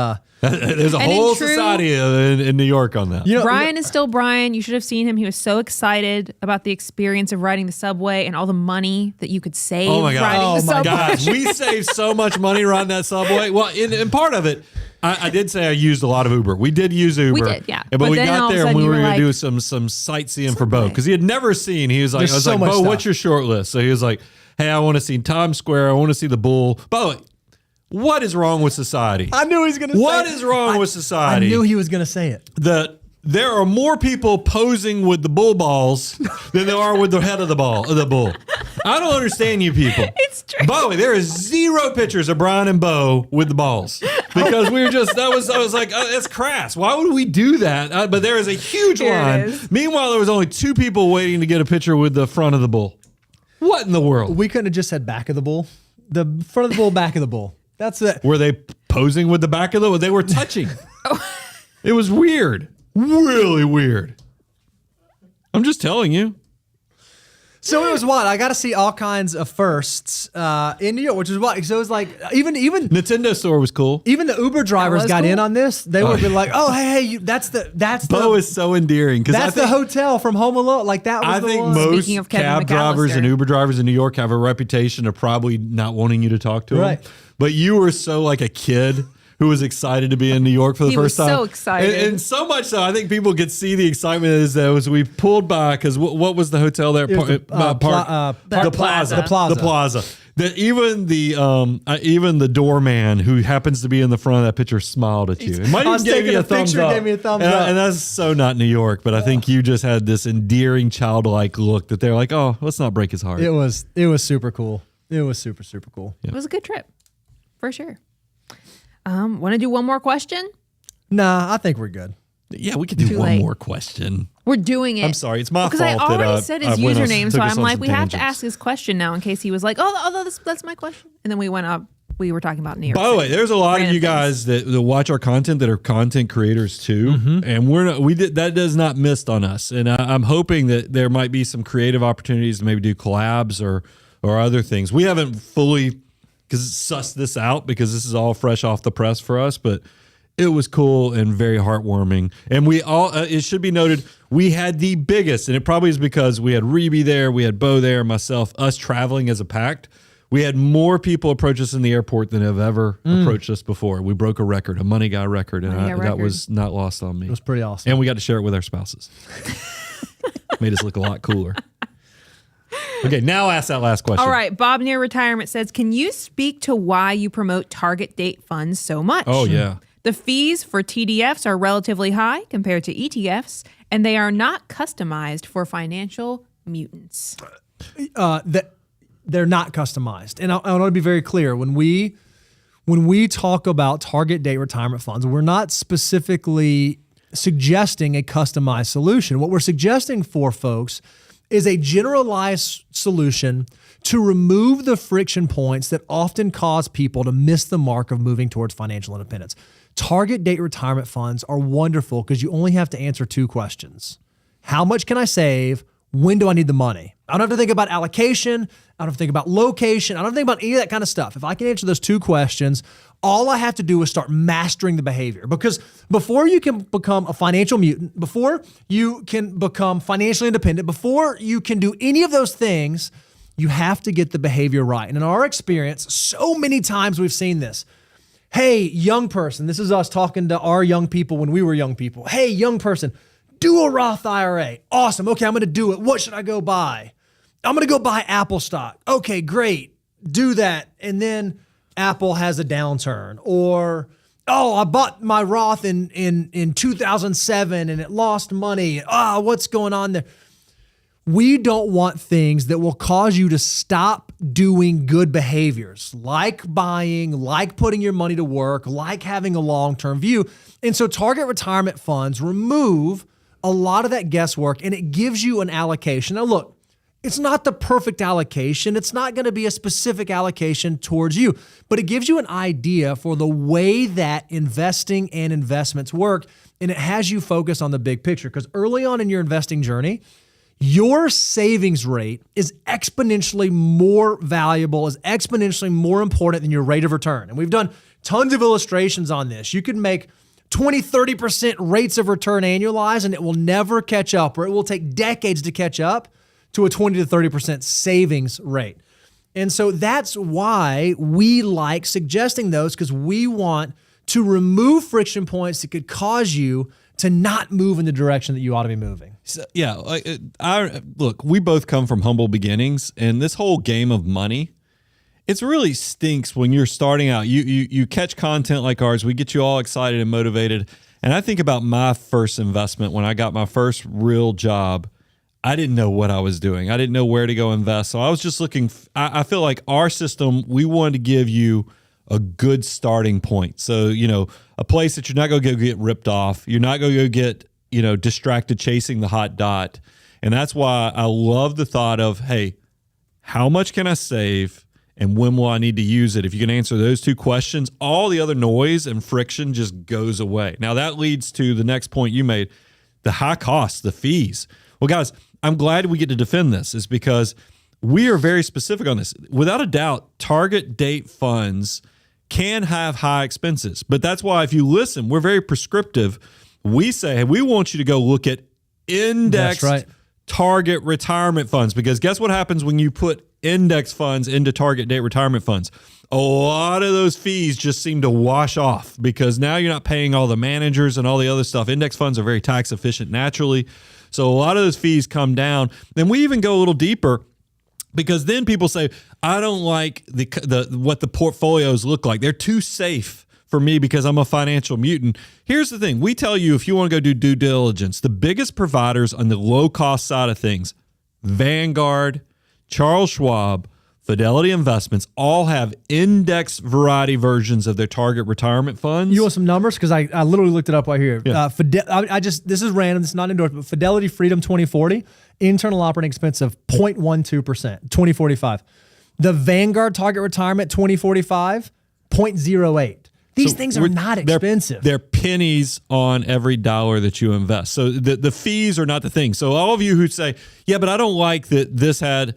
There's a And in whole true- society in New York on that. You know, Brian is still Brian. You should have seen him. He was so excited about the experience of riding the subway and all the money that you could save Oh my God. riding the subway. Guys, we saved so much money riding that subway. Well, in part of it, I did say I used a lot of Uber. We did use Uber. We did, yeah. But But we then all got of a there and sudden we you were were going to like, do some sightseeing for Bo because he had never seen. He was like, There's I was so like, much Bo, stuff. what's your short list? So he was like, hey, I want to see Times Square. I want to see the Bull. By the way, what is wrong with society? I knew he was going to say What it. is wrong with I society? knew he was going to say it. There are more people posing with the bull balls than there are with the head of the bull. I don't understand you people. It's true. Bo, there is 0 pictures of Brian and Bo with the balls. because we were just, I was like, it's crass. Why would we do that? But there is a huge line. Meanwhile, there was only 2 people waiting to get a picture with the front of the bull. What in the world? We couldn't have just said back of the bull. The front of the bull, back of the bull. That's it. Were they posing with the back of the bull? They were touching. It was weird. Really weird. I'm just telling you. So it was wild. I got to see all kinds of firsts in New York, which is wild. So it was like even Nintendo store was cool. Even the Uber drivers got in on this. They would be like, "Oh, hey, that's Bo is so endearing because that's the hotel from Home Alone." Like that was I think most cab drivers and Uber drivers in New York have a reputation of probably not wanting you to talk to them. But you were so like a kid who was excited to be in New York for the first time. He was so excited. And so much so, I think people could see the excitement as we pulled by, because what was the hotel there? The Plaza. The Plaza. That even the doorman who happens to be in the front of that picture smiled at you. It might even gave you a thumbs up. Gave me a thumbs up. And that's so not New York, but I think you just had this endearing childlike look that they're like, oh, let's not break his heart. It was super cool. It was super, super cool. It was a good trip, for sure. Want to do one more question? Nah, I think we're good. Yeah, we could do one more question. We're doing it. I'm sorry, it's my fault. Because I already said his username, so I'm like, we have tangents. to ask his question now in case he was like, that's my question. And then we went up. We were talking about New York. By the way, there's a lot of you guys that watch our content that are content creators too, and that does not miss on us. And I'm hoping that there might be some creative opportunities to maybe do collabs or other things. We haven't fully sussed this out because this is all fresh off the press for us, but it was cool and very heartwarming. And we all, it should be noted, we had the biggest, and it probably is because we had Reby there, we had Bo there, myself, us traveling as a pact. We had more people approach us in the airport than have ever approached us before. We broke a record, a Money Guy record, and that was not lost on me. It was pretty awesome. And we got to share it with our spouses. Made us look a lot cooler. Okay, now ask that last question. All right, Bob Near Retirement says, can you speak to why you promote target date funds so much? Oh, yeah. The fees for TDFs are relatively high compared to ETFs, and they are not customized for financial mutants. They're not customized. And I want to be very clear. When we talk about target date retirement funds, we're not specifically suggesting a customized solution. What we're suggesting for folks is a generalized solution to remove the friction points that often cause people to miss the mark of moving towards financial independence. Target date retirement funds are wonderful because you only have to answer 2 questions. How much can I save? When do I need the money? I don't have to think about allocation. I don't have to think about location. I don't have to think about any of that kind of stuff. If I can answer those 2 questions, all I have to do is start mastering the behavior. Because before you can become a financial mutant, before you can become financially independent, before you can do any of those things, you have to get the behavior right. And in our experience, so many times we've seen this. Hey, young person, this is us talking to our young people when we were young people. Hey, young person, do a Roth IRA. Awesome. Okay, I'm going to do it. What should I go buy? I'm going to go buy Apple stock. Okay, great. Do that. And then Apple has a downturn. Or, I bought my Roth in 2007 and it lost money. What's going on there? We don't want things that will cause you to stop doing good behaviors, like buying, like putting your money to work, like having a long-term view. And so target retirement funds remove a lot of that guesswork, and it gives you an allocation. Now, look, it's not the perfect allocation. It's not going to be a specific allocation towards you, but it gives you an idea for the way that investing and investments work, and it has you focus on the big picture. Because early on in your investing journey, your savings rate is exponentially more valuable, is exponentially more important than your rate of return. And we've done tons of illustrations on this. You can make 20, 30% rates of return annualized, and it will never catch up, or it will take decades to catch up to a 20 to 30% savings rate. And so that's why we like suggesting those, because we want to remove friction points that could cause you to not move in the direction that you ought to be moving. So, yeah, look, we both come from humble beginnings, and this whole game of money, it really stinks when you're starting out. You catch content like ours, we get you all excited and motivated. And I think about my first investment when I got my first real job. I didn't know what I was doing. I didn't know where to go invest. So I was just looking. I feel like our system, we wanted to give you a good starting point. So, a place that you're not going to go get ripped off. You're not going to go get, distracted chasing the hot dot. And that's why I love the thought of, hey, how much can I save and when will I need to use it? If you can answer those two questions, all the other noise and friction just goes away. Now, that leads to the next point you made, the high costs, the fees. Well, guys, I'm glad we get to defend this, is because we are very specific on this. Without a doubt, target date funds can have high expenses. But that's why if you listen, we're very prescriptive. We say, hey, we want you to go look at indexed target retirement funds, because guess what happens when you put index funds into target date retirement funds? A lot of those fees just seem to wash off because now you're not paying all the managers and all the other stuff. Index funds are very tax efficient naturally. So a lot of those fees come down. Then we even go a little deeper, because then people say, I don't like what the portfolios look like. They're too safe for me because I'm a financial mutant. Here's the thing. We tell you, if you want to go do due diligence, the biggest providers on the low-cost side of things, Vanguard, Charles Schwab, Fidelity Investments, all have index variety versions of their target retirement funds. You want some numbers? Because I literally looked it up right here. Yeah. This is random. This is not endorsed, but Fidelity Freedom 2040, internal operating expense of 0.12%, 2045. The Vanguard Target Retirement 2045, 0.08. These things are not expensive. They're pennies on every dollar that you invest. So the fees are not the thing. So all of you who say, yeah, but I don't like that this had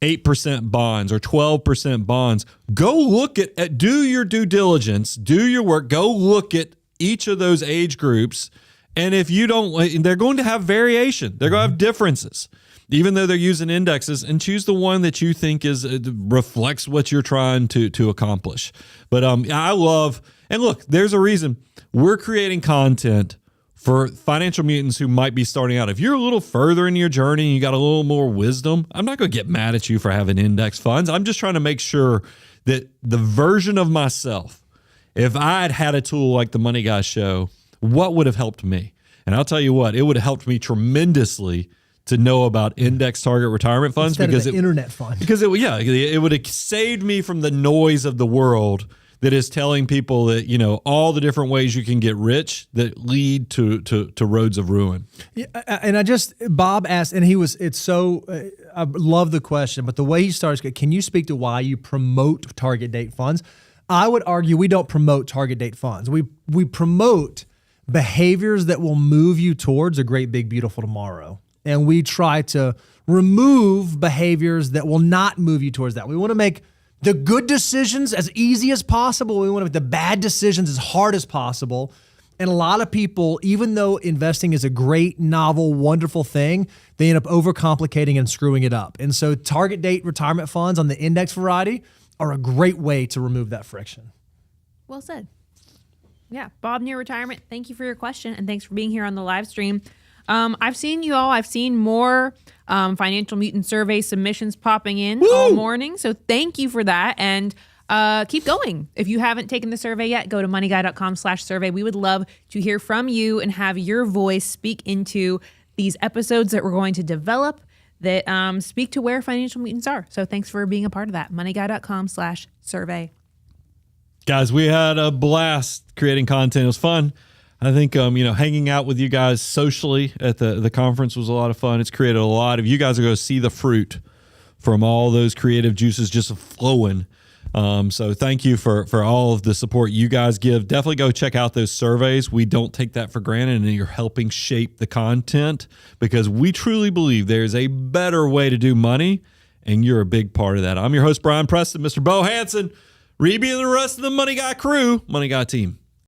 8% bonds or 12% bonds, go look at do your due diligence, do your work, go look at each of those age groups. And if you don't, they're going to have variation. They're going to have differences, even though they're using indexes, and choose the one that you think reflects what you're trying to accomplish. But I love, and look, there's a reason we're creating content for financial mutants who might be starting out. If you're a little further in your journey and you got a little more wisdom, I'm not going to get mad at you for having index funds. I'm just trying to make sure that the version of myself, if I had a tool like the Money Guy Show, what would have helped me? And I'll tell you what, it would have helped me tremendously to know about index target retirement funds. Instead because of the internet fund. Because it would have saved me from the noise of the world that is telling people that, all the different ways you can get rich that lead to roads of ruin. Yeah, and Bob asked, and I love the question, but the way he starts, can you speak to why you promote target date funds? I would argue we don't promote target date funds. We promote behaviors that will move you towards a great, big, beautiful tomorrow. And we try to remove behaviors that will not move you towards that. We want to make the good decisions as easy as possible. We want to make the bad decisions as hard as possible. And a lot of people, even though investing is a great, novel, wonderful thing, they end up overcomplicating and screwing it up. And so target date retirement funds on the index variety are a great way to remove that friction. Well said. Yeah. Bob, near retirement, thank you for your question. And thanks for being here on the live stream. I've seen you all. I've seen more Financial Mutant survey submissions popping in all morning. So thank you for that. And keep going. If you haven't taken the survey yet, go to moneyguy.com/survey. We would love to hear from you and have your voice speak into these episodes that we're going to develop that speak to where financial mutants are. So thanks for being a part of that. moneyguy.com/survey. Guys, we had a blast creating content. It was fun. I think, hanging out with you guys socially at the conference was a lot of fun. It's created a lot of, you guys are going to see the fruit from all those creative juices just flowing. So thank you for all of the support you guys give. Definitely go check out those surveys. We don't take that for granted, and you're helping shape the content because we truly believe there's a better way to do money, and you're a big part of that. I'm your host, Brian Preston, Mr. Bo Hansen, Reeby, and the rest of the Money Guy crew, Money Guy team.